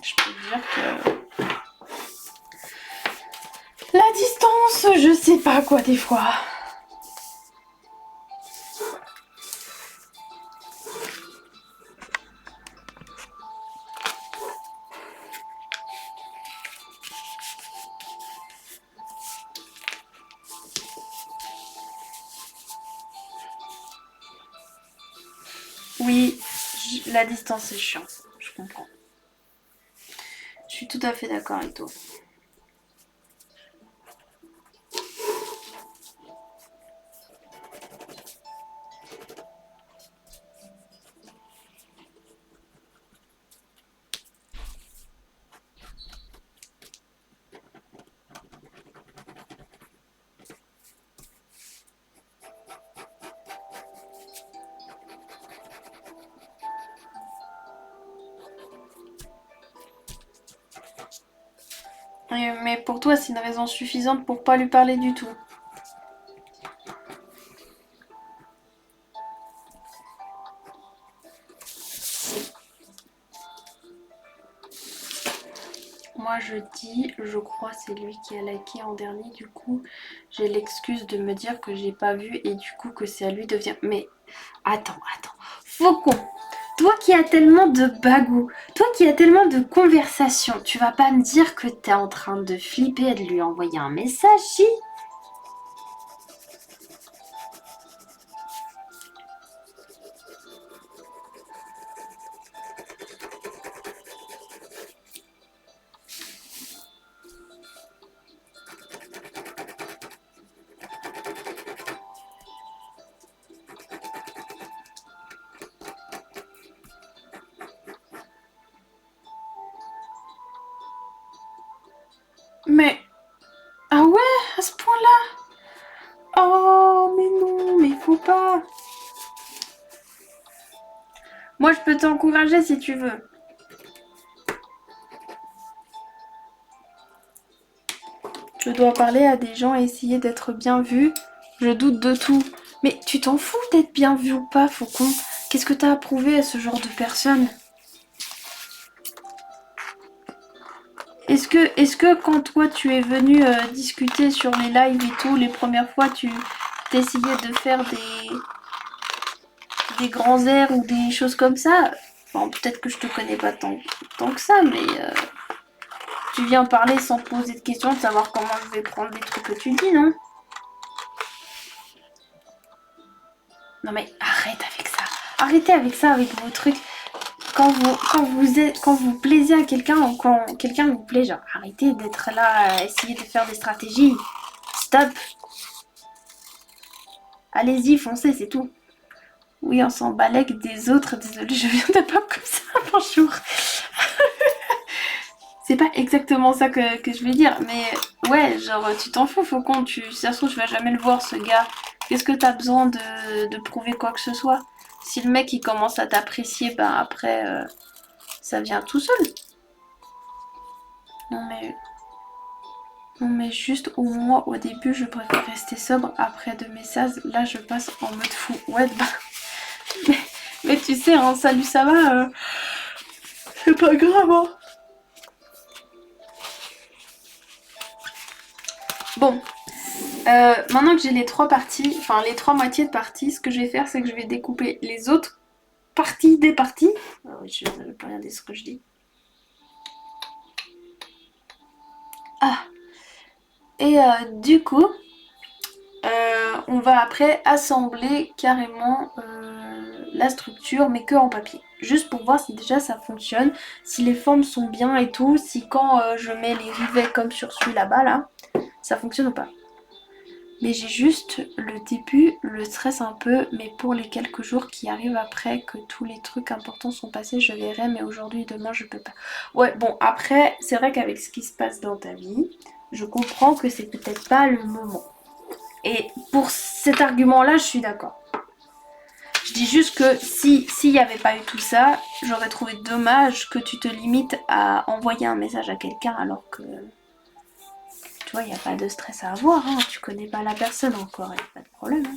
je peux te dire que la distance, je sais pas quoi des fois. Oui, la distance c'est chiant, je comprends. Je suis tout à fait d'accord avec toi. Mais pour toi, c'est une raison suffisante pour pas lui parler du tout. Moi, moi je dis, je crois c'est lui qui a liké en dernier, du coup j'ai l'excuse de me dire que j'ai pas vu et du coup que c'est à lui de venir. Mais attends, Faucon, toi qui as tellement de bagou, toi qui as tellement de conversation, tu vas pas me dire que t'es en train de flipper et de lui envoyer un message, si? Mais... Ah ouais, à ce point-là? Oh, mais non, mais faut pas. Moi, je peux t'encourager si tu veux. Je dois parler à des gens et essayer d'être bien vue. Je doute de tout. Mais tu t'en fous d'être bien vu ou pas, Faucon? Qu'est-ce que t'as à prouver à ce genre de personne? Est-ce que quand toi tu es venu discuter sur les lives et tout, les premières fois tu t'essayais de faire des grands airs ou des choses comme ça? Bon, peut-être que je te connais pas tant que ça, mais tu viens parler sans poser de questions, de savoir comment je vais prendre les trucs que tu dis, non? Non mais arrête avec ça. Arrêtez avec ça, avec vos trucs. Quand vous plaisez à quelqu'un ou quand quelqu'un vous plaît, genre arrêtez d'être là à essayer de faire des stratégies. Stop. Allez-y, foncez, c'est tout. Oui, on s'en balèque des autres. Désolée, je viens de pop comme ça. Bonjour. C'est pas exactement ça que je vais dire, mais ouais, genre tu t'en fous, Faucon. Si ça se trouve, je vais jamais le voir, ce gars. Qu'est-ce que t'as besoin de prouver quoi que ce soit? Si le mec il commence à t'apprécier, ben après, ça vient tout seul. Non mais Non mais juste au moins au début je préfère rester sobre, après de mes sas, là je passe en mode fou. Ouais bah mais tu sais hein, salut ça va, c'est pas grave hein. Bon, maintenant que j'ai les trois parties, enfin les trois moitiés de partie, ce que je vais faire c'est que je vais découper les autres parties des parties. Ah oui, je ne vais pas regarder ce que je dis. Ah, et du coup, on va après assembler carrément la structure, mais que en papier. Juste pour voir si déjà ça fonctionne, si les formes sont bien et tout, si quand je mets les rivets comme sur celui là-bas, là, ça fonctionne ou pas. Mais j'ai juste le début, le stress un peu, mais pour les quelques jours qui arrivent après, que tous les trucs importants sont passés, je verrai, mais aujourd'hui et demain je peux pas. Ouais, bon, après, c'est vrai qu'avec ce qui se passe dans ta vie, je comprends que c'est peut-être pas le moment. Et pour cet argument-là, je suis d'accord. Je dis juste que s'il n'y avait pas eu tout ça, j'aurais trouvé dommage que tu te limites à envoyer un message à quelqu'un alors que, tu vois, il n'y a pas de stress à avoir, hein. Tu connais pas la personne encore, il n'y a pas de problème. Hein.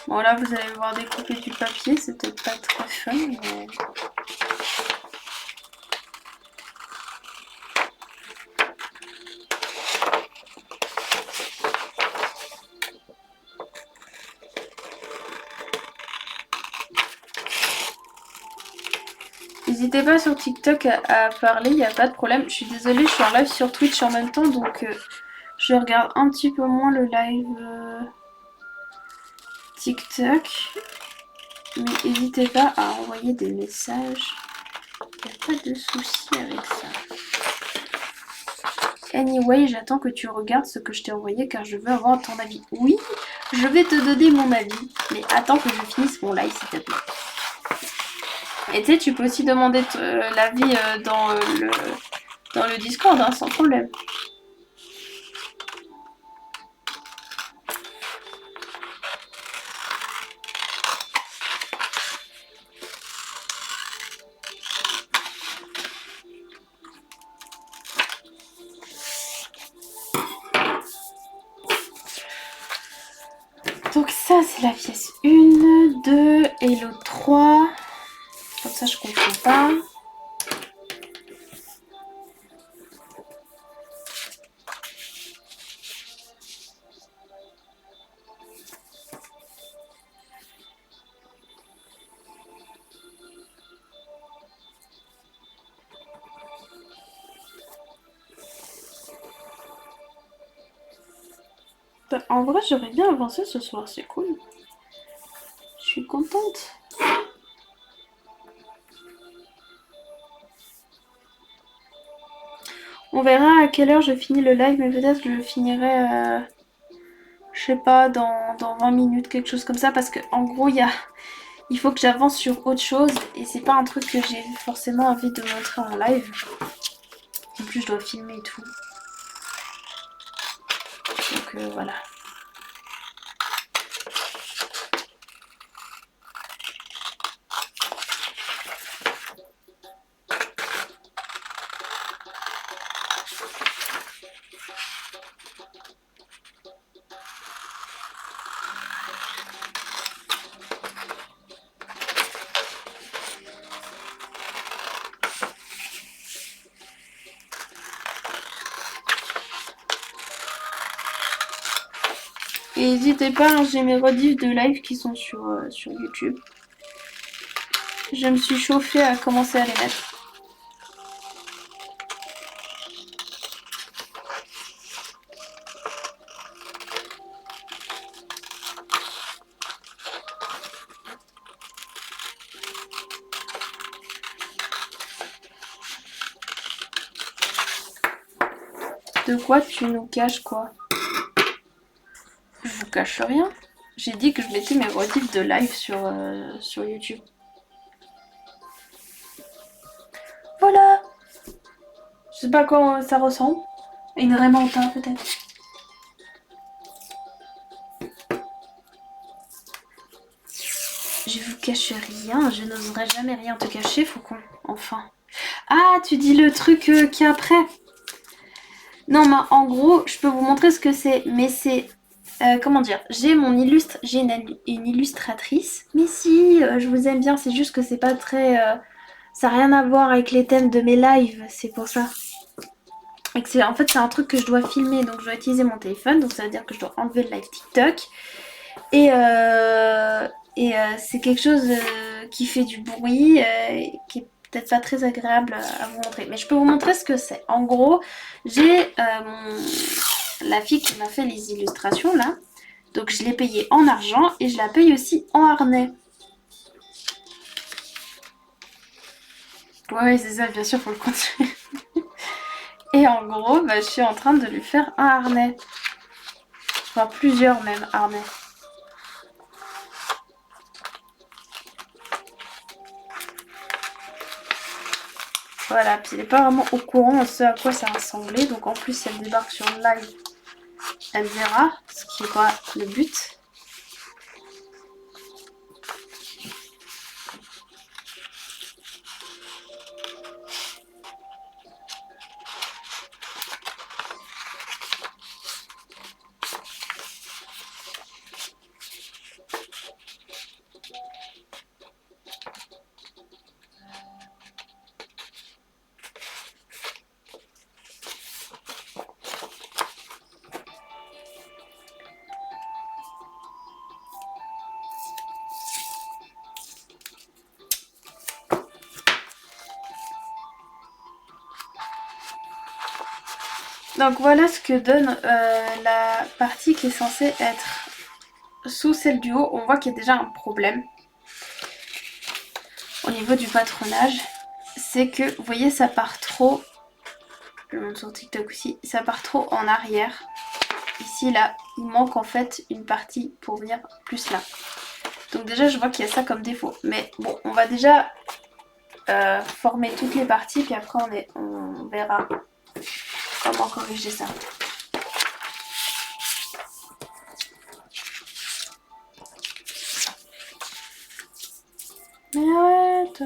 Bon là, vous allez voir découper du papier, c'est peut-être pas très fun, mais... N'hésitez pas sur TikTok à parler, il n'y a pas de problème. Je suis désolée, je suis en live sur Twitch en même temps, donc je regarde un petit peu moins le live TikTok. Mais n'hésitez pas à envoyer des messages. Il n'y a pas de souci avec ça. Anyway, j'attends que tu regardes ce que je t'ai envoyé car je veux avoir ton avis. Oui, je vais te donner mon avis, mais attends que je finisse mon live s'il te plaît. Et tu sais, tu peux aussi demander l'avis dans le Discord, hein, sans problème. Donc ça c'est la pièce 1, 2 et l'autre 3. Comme ça je confonds pas. Bah, en vrai j'aurais bien avancé ce soir, c'est cool. Je suis contente. On verra à quelle heure je finis le live, mais peut-être que je finirai, je sais pas, dans 20 minutes, quelque chose comme ça, parce que en gros, il faut que j'avance sur autre chose, et c'est pas un truc que j'ai forcément envie de montrer en live. En plus, je dois filmer et tout. Donc voilà. Et n'hésitez pas, hein, j'ai mes rediffs de live qui sont sur YouTube. Je me suis chauffée à commencer à les mettre. De quoi tu nous caches quoi? Je vous cache rien. J'ai dit que je mettais mes rediffs de live sur YouTube. Voilà. Je sais pas à quoi ça ressemble. Une Raie Mantin peut-être. Je vous cache rien, je n'oserais jamais rien te cacher, Faucon. Enfin. Ah, tu dis le truc qui est après. Non, mais en gros, je peux vous montrer ce que c'est, mais c'est... comment dire? J'ai une illustratrice. Mais si, je vous aime bien, c'est juste que c'est pas très... ça n'a rien à voir avec les thèmes de mes lives, c'est pour ça. Et que en fait, c'est un truc que je dois filmer, donc je dois utiliser mon téléphone, donc ça veut dire que je dois enlever le live TikTok. Et, c'est quelque chose qui fait du bruit, qui est peut-être pas très agréable à vous montrer. Mais je peux vous montrer ce que c'est. En gros, j'ai la fille qui m'a fait les illustrations là. Donc je l'ai payée en argent et je la paye aussi en harnais. Ouais, c'est ça, bien sûr, faut le continuer. Et en gros, bah, je suis en train de lui faire un harnais. Enfin, plusieurs même harnais. Voilà, puis elle n'est pas vraiment au courant de ce à quoi ça ressemblait. Donc en plus, si elle débarque sur le live, elle verra, ce qui n'est pas le but. Donc voilà ce que donne la partie qui est censée être sous celle du haut. On voit qu'il y a déjà un problème au niveau du patronage. C'est que, vous voyez, ça part trop, je le montre sur TikTok aussi, ça part trop en arrière. Ici, là, il manque en fait une partie pour venir plus là. Donc déjà, je vois qu'il y a ça comme défaut. Mais bon, on va déjà former toutes les parties, puis après on verra comment corriger ça. Mais arrête.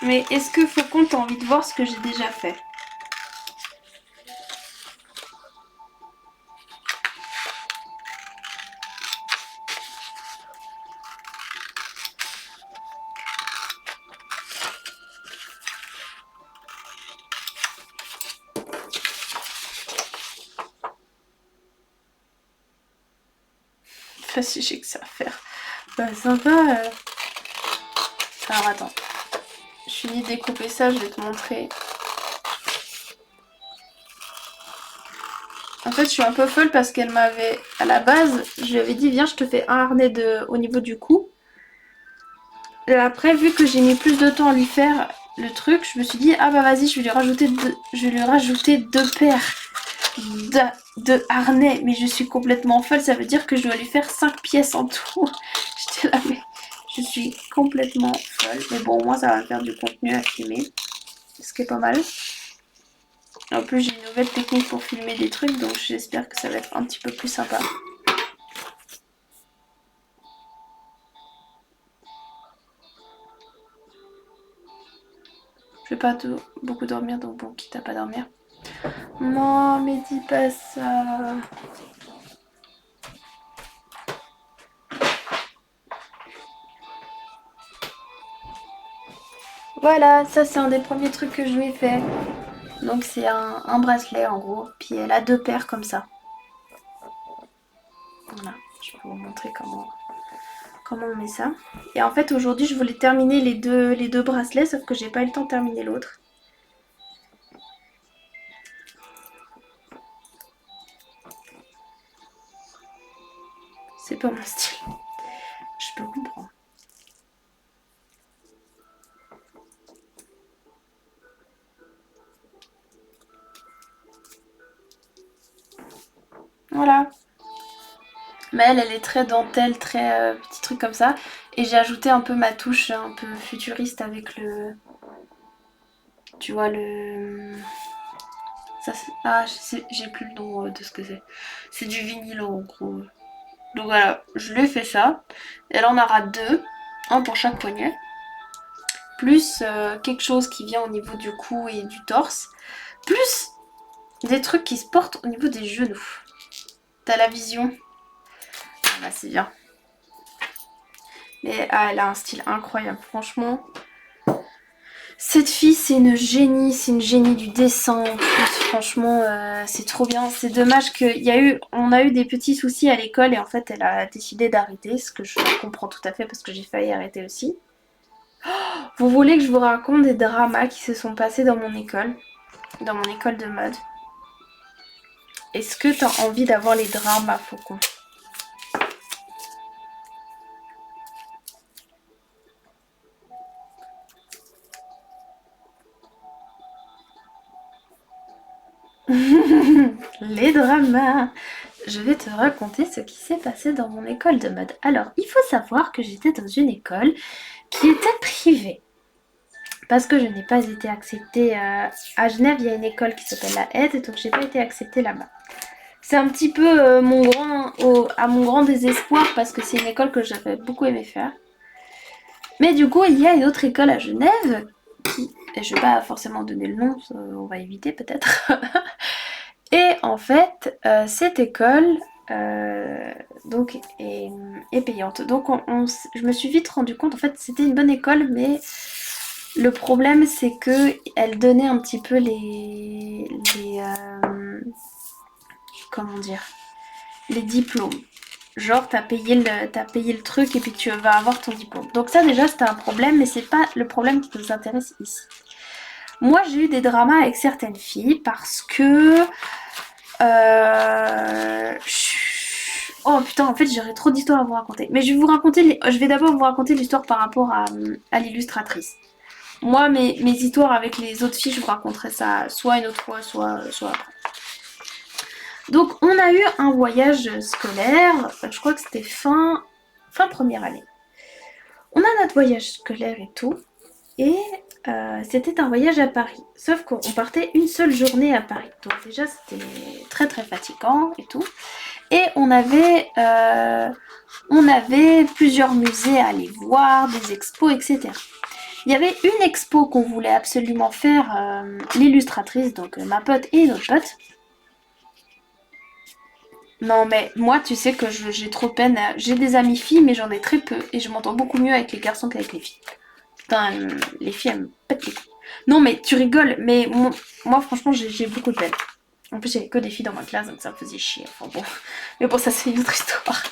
Mais est-ce que Faucon, t'as envie de voir ce que j'ai déjà fait? Enfin, si j'ai que ça à faire. Bah, sympa. Alors, attends. Je finis de découper ça, je vais te montrer. En fait, je suis un peu folle parce qu'elle m'avait... À la base, je lui avais dit, viens, je te fais un harnais au niveau du cou. Et après, vu que j'ai mis plus de temps à lui faire le truc, je me suis dit, ah bah vas-y, je vais lui rajouter deux paires de harnais. Mais je suis complètement folle, ça veut dire que je dois lui faire 5 pièces en tout. J'étais là, mais je suis complètement folle. Mais bon, au moins, ça va me faire du contenu à filmer. Ce qui est pas mal. En plus, j'ai une nouvelle technique pour filmer des trucs, donc j'espère que ça va être un petit peu plus sympa. Je vais pas beaucoup dormir, donc bon, quitte à pas dormir. Non, mais dis pas ça. Voilà, ça c'est un des premiers trucs que je lui ai fait. Donc c'est un bracelet en gros, puis elle a deux paires comme ça. Voilà, je vais vous montrer comment on met ça. Et en fait aujourd'hui je voulais terminer les deux bracelets, sauf que j'ai pas eu le temps de terminer l'autre. C'est pas mon style. Je peux comprendre. Voilà. Mais elle est très dentelle, très petit truc comme ça. Et j'ai ajouté un peu ma touche un peu futuriste avec le... Tu vois le... Ça, ah, j'ai plus le nom de ce que c'est. C'est du vinyle en gros. Donc voilà, je lui ai fait ça. Elle en aura deux, un pour chaque poignet. Plus quelque chose qui vient au niveau du cou et du torse. Plus des trucs qui se portent au niveau des genoux. T'as la vision? Ah bah c'est bien. Mais elle a un style incroyable, franchement. Cette fille, c'est une génie du dessin en plus, franchement, c'est trop bien. C'est dommage on a eu des petits soucis à l'école et en fait, elle a décidé d'arrêter, ce que je comprends tout à fait parce que j'ai failli arrêter aussi. Vous voulez que je vous raconte des dramas qui se sont passés dans mon école de mode? Est-ce que t'as envie d'avoir les dramas, Faucon? Les dramas! Je vais te raconter ce qui s'est passé dans mon école de mode. Alors, il faut savoir que j'étais dans une école qui était privée. Parce que je n'ai pas été acceptée à Genève, il y a une école qui s'appelle la Aide, donc j'ai pas été acceptée là-bas. C'est un petit peu à mon grand désespoir parce que c'est une école que j'avais beaucoup aimé faire. Mais du coup, il y a une autre école à Genève qui, et je vais pas forcément donner le nom, on va éviter peut-être. Et en fait, cette école donc est payante. Donc je me suis vite rendu compte, en fait c'était une bonne école, mais le problème c'est que elle donnait un petit peu comment dire, les diplômes. Genre t'as payé le truc et puis tu vas avoir ton diplôme. Donc ça déjà c'était un problème, mais c'est pas le problème qui nous intéresse ici. Moi j'ai eu des dramas avec certaines filles parce que... Oh putain, en fait j'aurais trop d'histoires à vous raconter. Mais je vais d'abord vous raconter l'histoire par rapport à l'illustratrice. Moi, mes histoires avec les autres filles, je vous raconterai ça soit une autre fois, soit après. Donc, on a eu un voyage scolaire, je crois que c'était fin première année. On a notre voyage scolaire et tout, et c'était un voyage à Paris. Sauf qu'on partait une seule journée à Paris. Donc déjà, c'était très très fatigant et tout. Et on avait plusieurs musées à aller voir, des expos, etc. Il y avait une expo qu'on voulait absolument faire, l'illustratrice, donc ma pote et notre pote. Non mais moi tu sais que j'ai trop de peine. J'ai des amies filles mais j'en ai très peu et je m'entends beaucoup mieux avec les garçons qu'avec les filles. Putain, les filles elles me pètent les couilles. Non mais tu rigoles mais moi franchement j'ai beaucoup de peine. En plus il y avait que des filles dans ma classe donc ça me faisait chier. Enfin bon. Mais bon ça c'est une autre histoire.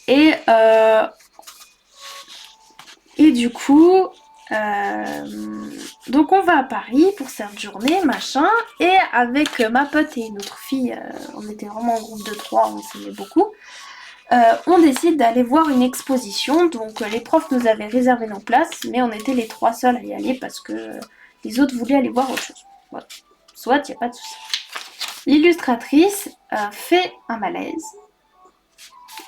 Et, euh, et du coup, donc on va à Paris pour cette journée, machin. Et avec ma pote et une autre fille, on était vraiment en groupe de 3, on s'aimait beaucoup. On décide d'aller voir une exposition. Donc les profs nous avaient réservé nos places, mais on était les 3 seuls à y aller parce que les autres voulaient aller voir autre chose. Voilà. Soit, il n'y a pas de souci. L'illustratrice fait un malaise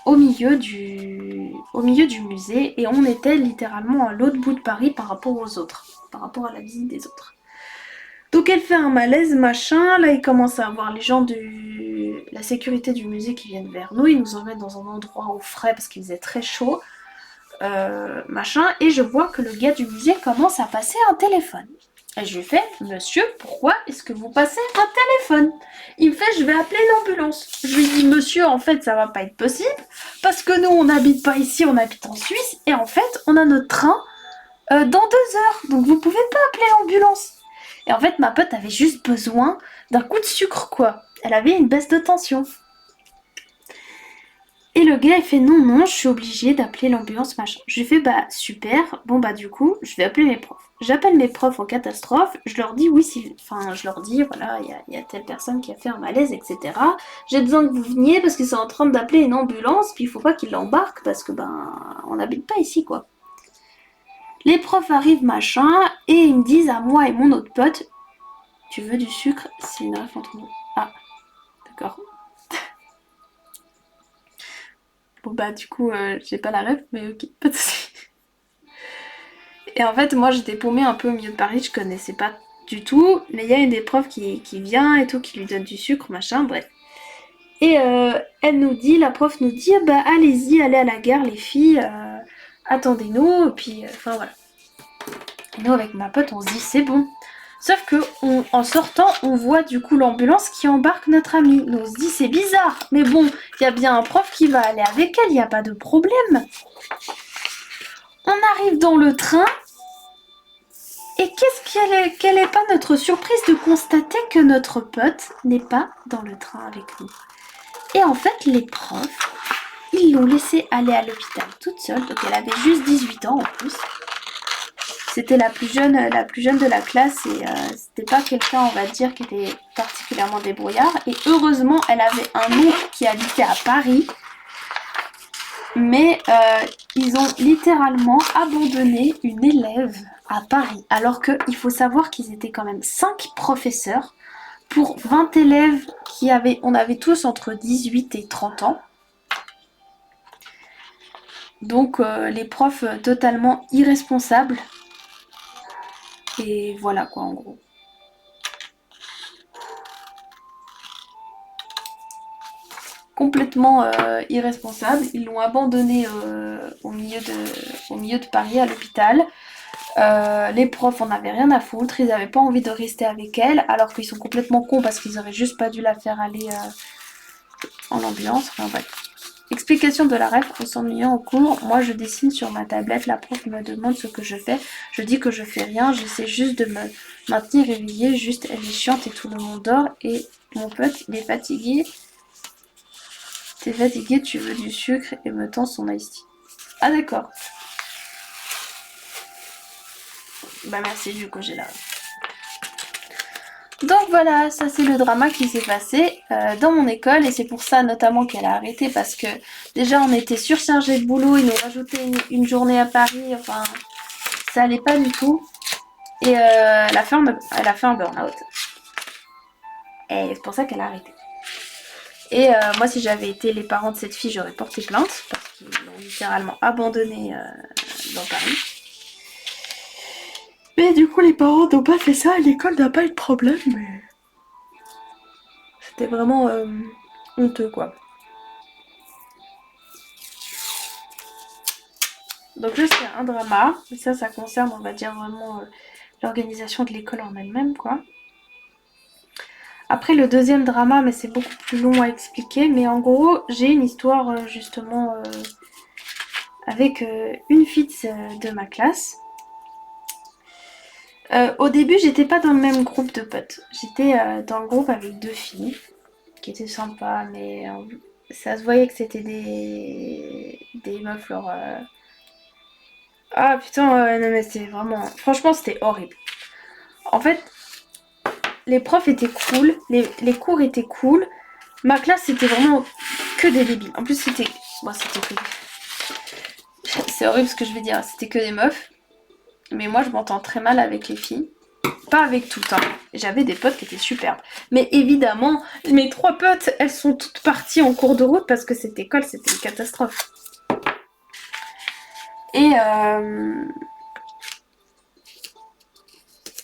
au milieu du musée et on était littéralement à l'autre bout de Paris par rapport aux autres, par rapport à la visite des autres. Donc elle fait un malaise, machin, là il commence à avoir les gens de la sécurité du musée qui viennent vers nous, ils nous emmènent dans un endroit au frais parce qu'il faisait très chaud, machin, et je vois que le gars du musée commence à passer un téléphone. Et je lui fais, monsieur, pourquoi est-ce que vous passez un téléphone? Il me fait, je vais appeler l'ambulance. Je lui dis, monsieur, en fait, ça va pas être possible, parce que nous, on n'habite pas ici, on habite en Suisse, et en fait, on a notre train dans 2 heures, donc vous pouvez pas appeler l'ambulance. Et en fait, ma pote avait juste besoin d'un coup de sucre, quoi. Elle avait une baisse de tension. Et le gars il fait non, je suis obligée d'appeler l'ambulance machin. Je lui fais bah super, bon bah du coup je vais appeler mes profs. J'appelle mes profs en catastrophe, je leur dis oui, enfin je leur dis voilà, il y a telle personne qui a fait un malaise, etc. J'ai besoin que vous veniez parce qu'ils sont en train d'appeler une ambulance, puis il faut pas qu'ils l'embarquent parce que ben on n'habite pas ici quoi. Les profs arrivent machin et ils me disent à moi et mon autre pote, tu veux du sucre? C'est une ref entre nous. Ah, d'accord. Bon bah du coup j'ai pas la ref mais ok, pas de soucis. Et en fait moi j'étais paumée un peu au milieu de Paris, je connaissais pas du tout, mais il y a une des profs qui vient et tout, qui lui donne du sucre, machin, bref. Et elle nous dit, la prof nous dit, bah allez-y, allez à la gare les filles, attendez-nous, et puis enfin voilà. Et nous avec ma pote on se dit c'est bon. Sauf que en sortant, on voit du coup l'ambulance qui embarque notre amie. Donc on se dit c'est bizarre, mais bon, il y a bien un prof qui va aller avec elle, il n'y a pas de problème. On arrive dans le train, et quelle est pas notre surprise de constater que notre pote n'est pas dans le train avec nous. Et en fait, les profs, ils l'ont laissée aller à l'hôpital toute seule, donc elle avait juste 18 ans en plus. C'était la plus jeune de la classe et c'était pas quelqu'un, on va dire, qui était particulièrement débrouillard. Et heureusement, elle avait un oncle qui habitait à Paris. Mais ils ont littéralement abandonné une élève à Paris. Alors qu'il faut savoir qu'ils étaient quand même 5 professeurs pour 20 élèves on avait tous entre 18 et 30 ans. Donc les profs totalement irresponsables. Et voilà quoi en gros. Complètement irresponsables. Ils l'ont abandonnée au milieu de Paris à l'hôpital. Les profs en avaient rien à foutre, ils n'avaient pas envie de rester avec elle, alors qu'ils sont complètement cons parce qu'ils auraient juste pas dû la faire aller en ambulance. Enfin bref. Explication de la ref, en s'ennuyant au cours, moi je dessine sur ma tablette, la prof me demande ce que je fais, je dis que je fais rien, j'essaie juste de me maintenir éveillée, juste elle est chiante et tout le monde dort et mon pote il est fatigué. T'es fatigué, tu veux du sucre et me tend son iced tea. Ah d'accord. Bah merci, du coup j'ai la... Donc voilà, ça c'est le drama qui s'est passé dans mon école et c'est pour ça notamment qu'elle a arrêté parce que déjà on était surchargés de boulot, ils nous rajoutaient une journée à Paris, enfin ça allait pas du tout et elle a fait un burn-out et c'est pour ça qu'elle a arrêté. Et moi si j'avais été les parents de cette fille j'aurais porté plainte parce qu'ils l'ont littéralement abandonnée dans Paris. Mais du coup, les parents n'ont pas fait ça, à l'école n'a pas eu de problème, mais c'était vraiment honteux, quoi. Donc là c'est un drama, mais ça concerne on va dire vraiment l'organisation de l'école en elle-même quoi. Après le deuxième drama, mais c'est beaucoup plus long à expliquer, mais en gros j'ai une histoire justement avec une fille de ma classe. Au début j'étais pas dans le même groupe de potes, j'étais dans le groupe avec deux filles qui étaient sympas, mais ça se voyait que c'était des meufs genre... Ah putain, non mais c'est vraiment... Franchement c'était horrible. En fait, les profs étaient cool, les cours étaient cool. Ma classe c'était vraiment que des débiles. En plus c'était... Bon, c'était que des... C'est horrible ce que je vais dire, c'était que des meufs. Mais moi je m'entends très mal avec les filles. Pas avec toutes, hein. J'avais des potes qui étaient superbes. Mais évidemment, mes 3 potes, elles sont toutes parties en cours de route parce que cette école, c'était une catastrophe.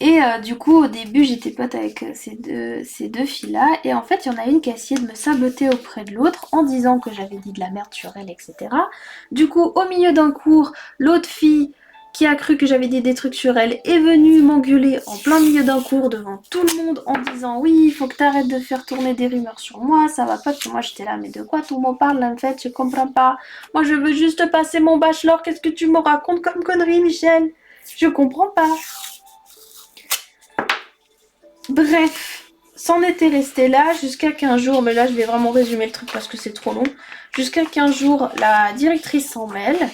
Et du coup, au début, j'étais pote avec ces deux filles-là. Et en fait, il y en a une qui a essayé de me saboter auprès de l'autre en disant que j'avais dit de la merde sur elle, etc. Du coup, au milieu d'un cours, l'autre fille qui a cru que j'avais dit des trucs sur elle est venue m'engueuler en plein milieu d'un cours devant tout le monde en disant oui, il faut que t'arrêtes de faire tourner des rumeurs sur moi, ça va pas. Parce que moi j'étais là, mais de quoi tout le monde parle en fait, je comprends pas. Moi je veux juste passer mon bachelor, qu'est-ce que tu me racontes comme connerie, Michel? Je comprends pas. Bref, c'en était resté là jusqu'à qu'un jour, mais là je vais vraiment résumer le truc parce que c'est trop long. Jusqu'à qu'un jour, la directrice s'en mêle.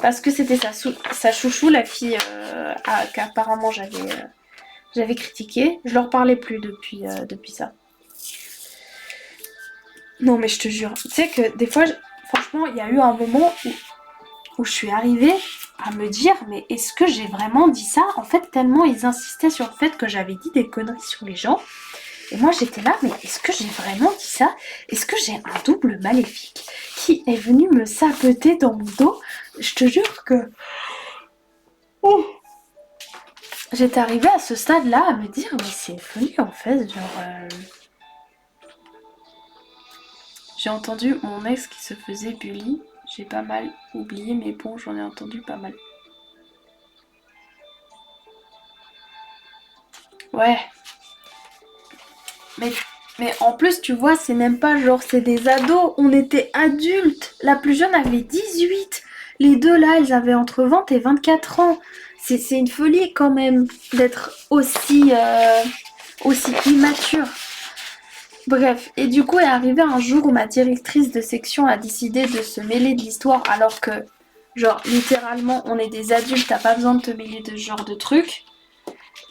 Parce que c'était sa chouchou, la fille qu'apparemment j'avais critiqué. Je leur parlais plus depuis ça. Non mais je te jure, tu sais que des fois, franchement, il y a eu un moment où je suis arrivée à me dire mais est-ce que j'ai vraiment dit ça? En fait, tellement ils insistaient sur le fait que j'avais dit des conneries sur les gens. Et moi j'étais là, mais est-ce que j'ai vraiment dit ça? Est-ce que j'ai un double maléfique qui est venu me saboter dans mon dos? Je te jure que... Oh. J'étais arrivée à ce stade-là à me dire, mais c'est folie en fait, genre... J'ai entendu mon ex qui se faisait bully, j'ai pas mal oublié, mais bon, j'en ai entendu pas mal. Ouais. Mais en plus, tu vois, c'est même pas genre, c'est des ados, on était adultes. La plus jeune avait 18. Les deux là, elles avaient entre 20 et 24 ans. C'est une folie quand même d'être aussi immature. Bref, et du coup est arrivé un jour où ma directrice de section a décidé de se mêler de l'histoire alors que, genre, littéralement, on est des adultes, t'as pas besoin de te mêler de ce genre de trucs.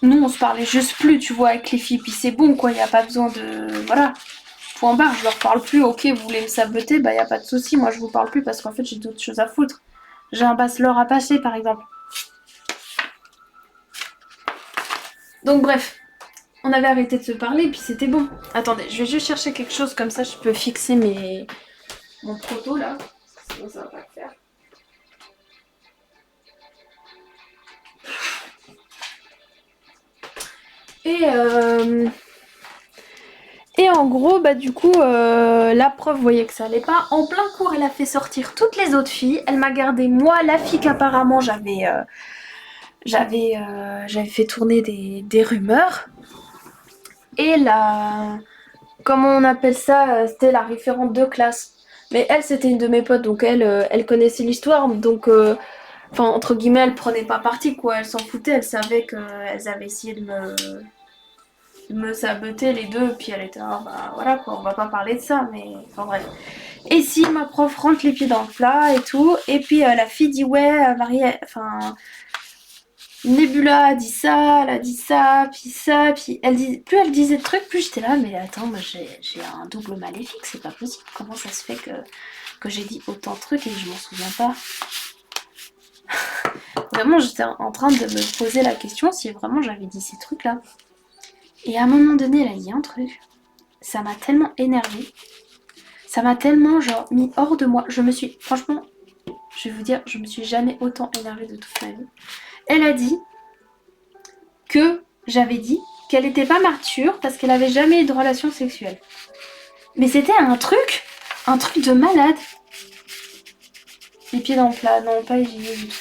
Nous, on se parlait juste plus, tu vois, avec les filles, puis c'est bon, quoi, y a pas besoin de... Voilà. Point barre, je leur parle plus, ok, vous voulez me saboter, bah y a pas de souci, moi je vous parle plus parce qu'en fait j'ai d'autres choses à foutre. J'ai un bachelor à passer, par exemple. Donc bref, on avait arrêté de se parler, et puis c'était bon. Attendez, je vais juste chercher quelque chose, comme ça je peux fixer mon proto, là. Sinon ça va pas le faire. Et en gros, bah du coup, la prof voyait que ça allait pas. En plein cours, elle a fait sortir toutes les autres filles. Elle m'a gardé moi, la fille qu'apparemment j'avais fait tourner des rumeurs. Et comment on appelle ça, c'était la référente de classe. Mais elle, c'était une de mes potes, donc elle connaissait l'histoire. Donc, enfin, entre guillemets, elle prenait pas parti, quoi. Elle s'en foutait, elle savait qu'elles avaient essayé de me saboter les deux, puis elle était là, bah voilà quoi, on va pas parler de ça, mais enfin bref. Et si ma prof rentre les pieds dans le plat et tout, et puis la fille dit ouais, Marie, enfin Nebula a dit ça, elle a dit ça, puis plus elle disait de trucs, plus j'étais là, mais attends, moi j'ai un double maléfique, c'est pas possible, comment ça se fait que j'ai dit autant de trucs et que je m'en souviens pas. Vraiment, j'étais en train de me poser la question si vraiment j'avais dit ces trucs là. Et à un moment donné, elle a dit un truc. Ça m'a tellement énervée. Ça m'a tellement genre mis hors de moi. Franchement, je vais vous dire, je me suis jamais autant énervée de toute ma vie. Elle a dit que j'avais dit qu'elle était pas mature parce qu'elle avait jamais eu de relation sexuelle. Mais c'était un truc de malade. Les pieds dans le plat, non, pas hygiénique du tout.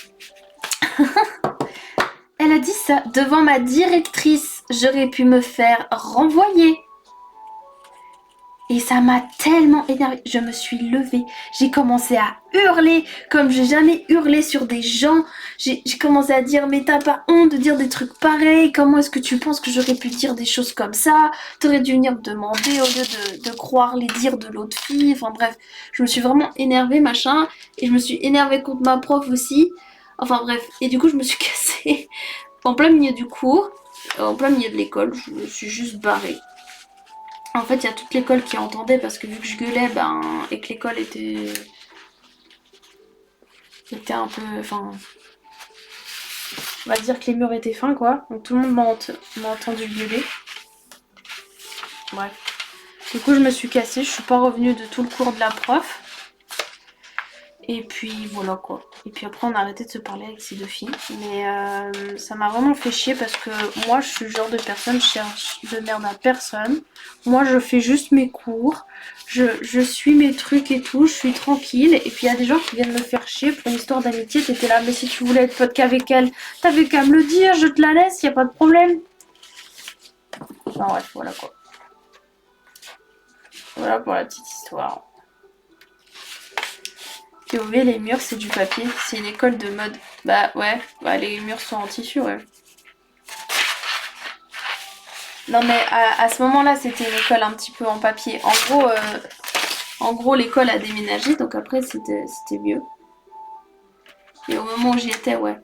Elle a dit ça devant ma directrice. J'aurais pu me faire renvoyer. Et ça m'a tellement énervée. Je me suis levée. J'ai commencé à hurler comme j'ai jamais hurlé sur des gens. J'ai commencé à dire mais t'as pas honte de dire des trucs pareils? Comment est-ce que tu penses que j'aurais pu dire des choses comme ça? T'aurais dû venir me demander au lieu de croire les dires de l'autre fille. Enfin bref, je me suis vraiment énervée machin. Et je me suis énervée contre ma prof aussi. Enfin bref. Et du coup je me suis cassée en plein milieu du cours. En plein milieu de l'école. Je me suis juste barrée. En fait, il y a toute l'école qui entendait parce que vu que je gueulais, et que l'école était un peu, enfin, on va dire que les murs étaient fins quoi. Donc tout le monde m'a entendu gueuler. Bref. Du coup, je me suis cassée, je suis pas revenue de tout le cours de la prof. Et puis voilà quoi. Et puis après on a arrêté de se parler avec ces deux filles. Mais ça m'a vraiment fait chier parce que moi je suis le genre de personne, je cherche de merde à personne. Moi je fais juste mes cours, je suis mes trucs et tout, je suis tranquille. Et puis il y a des gens qui viennent me faire chier pour une histoire d'amitié. T'étais là, mais si tu voulais être pote qu'avec elle, t'avais qu'à me le dire, je te la laisse, y a pas de problème. Enfin bref, voilà quoi. Voilà pour la petite histoire. POV, les murs c'est du papier, c'est une école de mode. Bah ouais, les murs sont en tissu, ouais. Non mais à ce moment-là c'était une école un petit peu en papier. En gros l'école a déménagé donc après c'était mieux. Et au moment où j'y étais, ouais.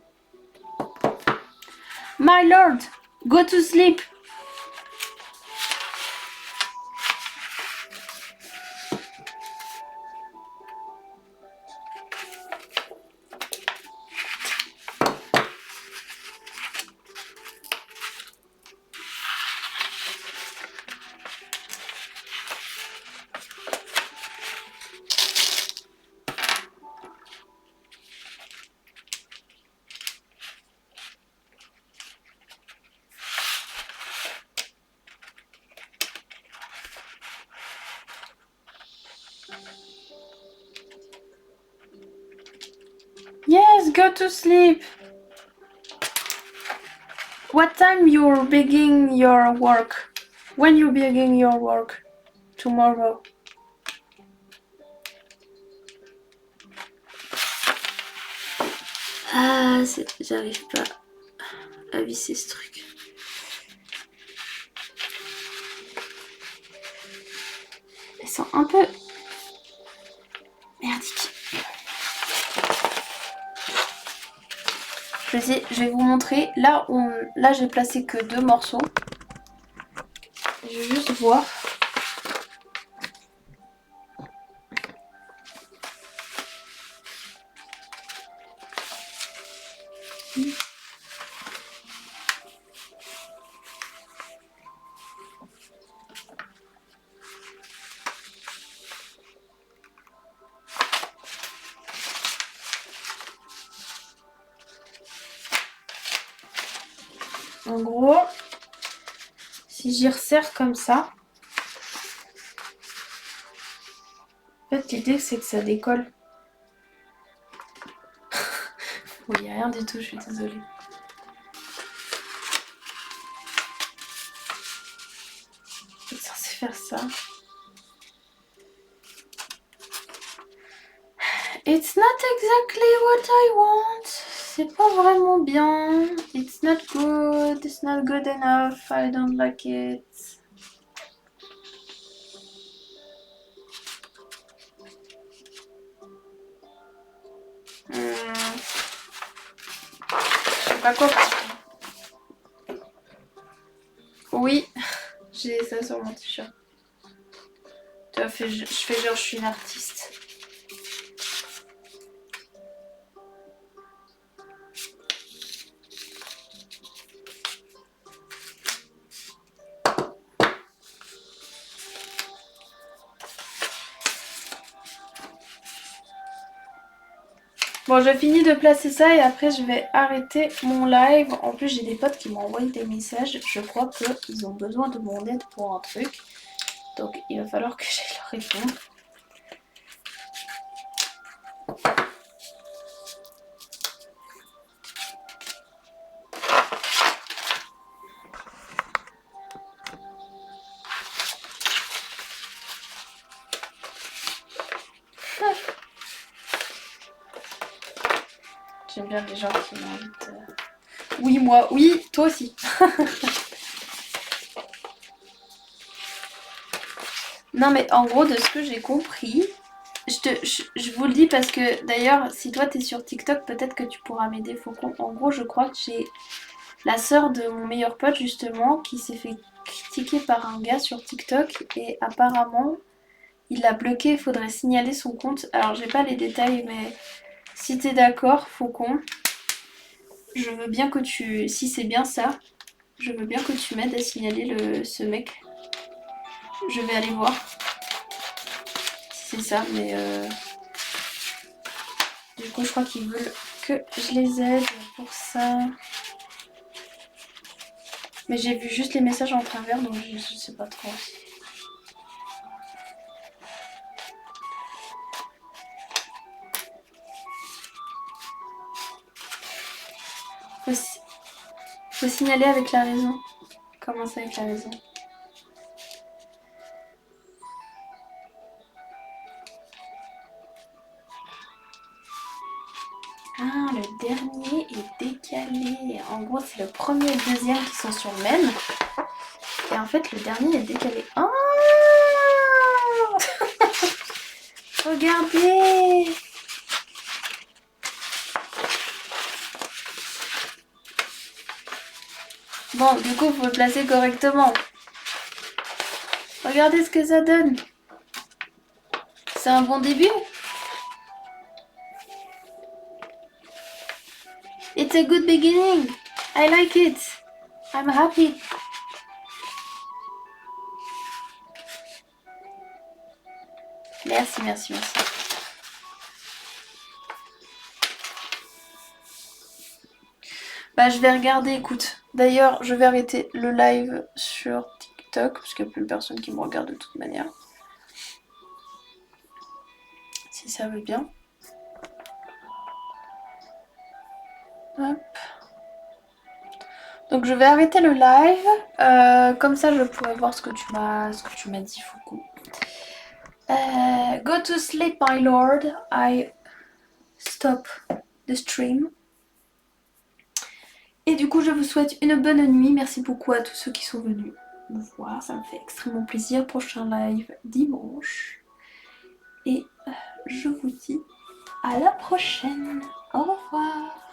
My lord, go to sleep. Yes, go to sleep. What time you're beginning your work? When you begin your work? Tomorrow. Ah, j'arrive pas à visser ce truc. Elles sont un peu merdiques. Je vais vous montrer. Là j'ai placé que 2 morceaux. Je vais juste voir. En gros, si j'y resserre comme ça, en fait l'idée c'est que ça décolle. Bon, il n'y a rien du tout, je suis désolée. Je suis censée faire ça. It's not exactly what I want. C'est pas vraiment bien. It's not good. It's not good enough. I don't like it. Je sais pas quoi faire. Oui, j'ai ça sur mon t-shirt. Tu vois, je fais genre je suis une artiste. Bon, je finis de placer ça et après je vais arrêter mon live. En plus, j'ai des potes qui m'ont envoyé des messages. Je crois qu'ils ont besoin de mon aide pour un truc. Donc, il va falloir que j'aille leur répondre. J'aime bien les gens qui m'invitent. Oui, moi, oui, toi aussi. Non, mais en gros, de ce que j'ai compris, je vous le dis parce que d'ailleurs, si toi t'es sur TikTok, peut-être que tu pourras m'aider, Faucon. En gros, je crois que j'ai la sœur de mon meilleur pote, justement, qui s'est fait critiquer par un gars sur TikTok et apparemment, il l'a bloqué. Il faudrait signaler son compte. Alors, j'ai pas les détails, mais si t'es d'accord, Faucon, je veux bien que tu. Si c'est bien ça, je veux bien que tu m'aides à signaler ce mec. Je vais aller voir si c'est ça, mais du coup, je crois qu'ils veulent que je les aide pour ça. Mais j'ai vu juste les messages en travers, donc je sais pas trop. Faut signaler avec la raison. Comment ça avec la raison? Ah, le dernier est décalé. En gros, c'est le premier et le deuxième qui sont sur le même. Et en fait, le dernier est décalé. Oh regardez! Bon, du coup, faut le placer correctement. Regardez ce que ça donne. C'est un bon début. It's a good beginning. I like it. I'm happy. Merci, merci, merci. Bah, je vais regarder, écoute. D'ailleurs, je vais arrêter le live sur TikTok, parce qu'il n'y a plus personne qui me regarde de toute manière. Si ça veut bien. Hop. Donc je vais arrêter le live. Comme ça, je pourrai voir ce que tu m'as dit, Foucault. Go to sleep, my lord. I stop the stream. Et du coup, je vous souhaite une bonne nuit. Merci beaucoup à tous ceux qui sont venus me voir. Ça me fait extrêmement plaisir. Prochain live dimanche. Et je vous dis à la prochaine. Au revoir.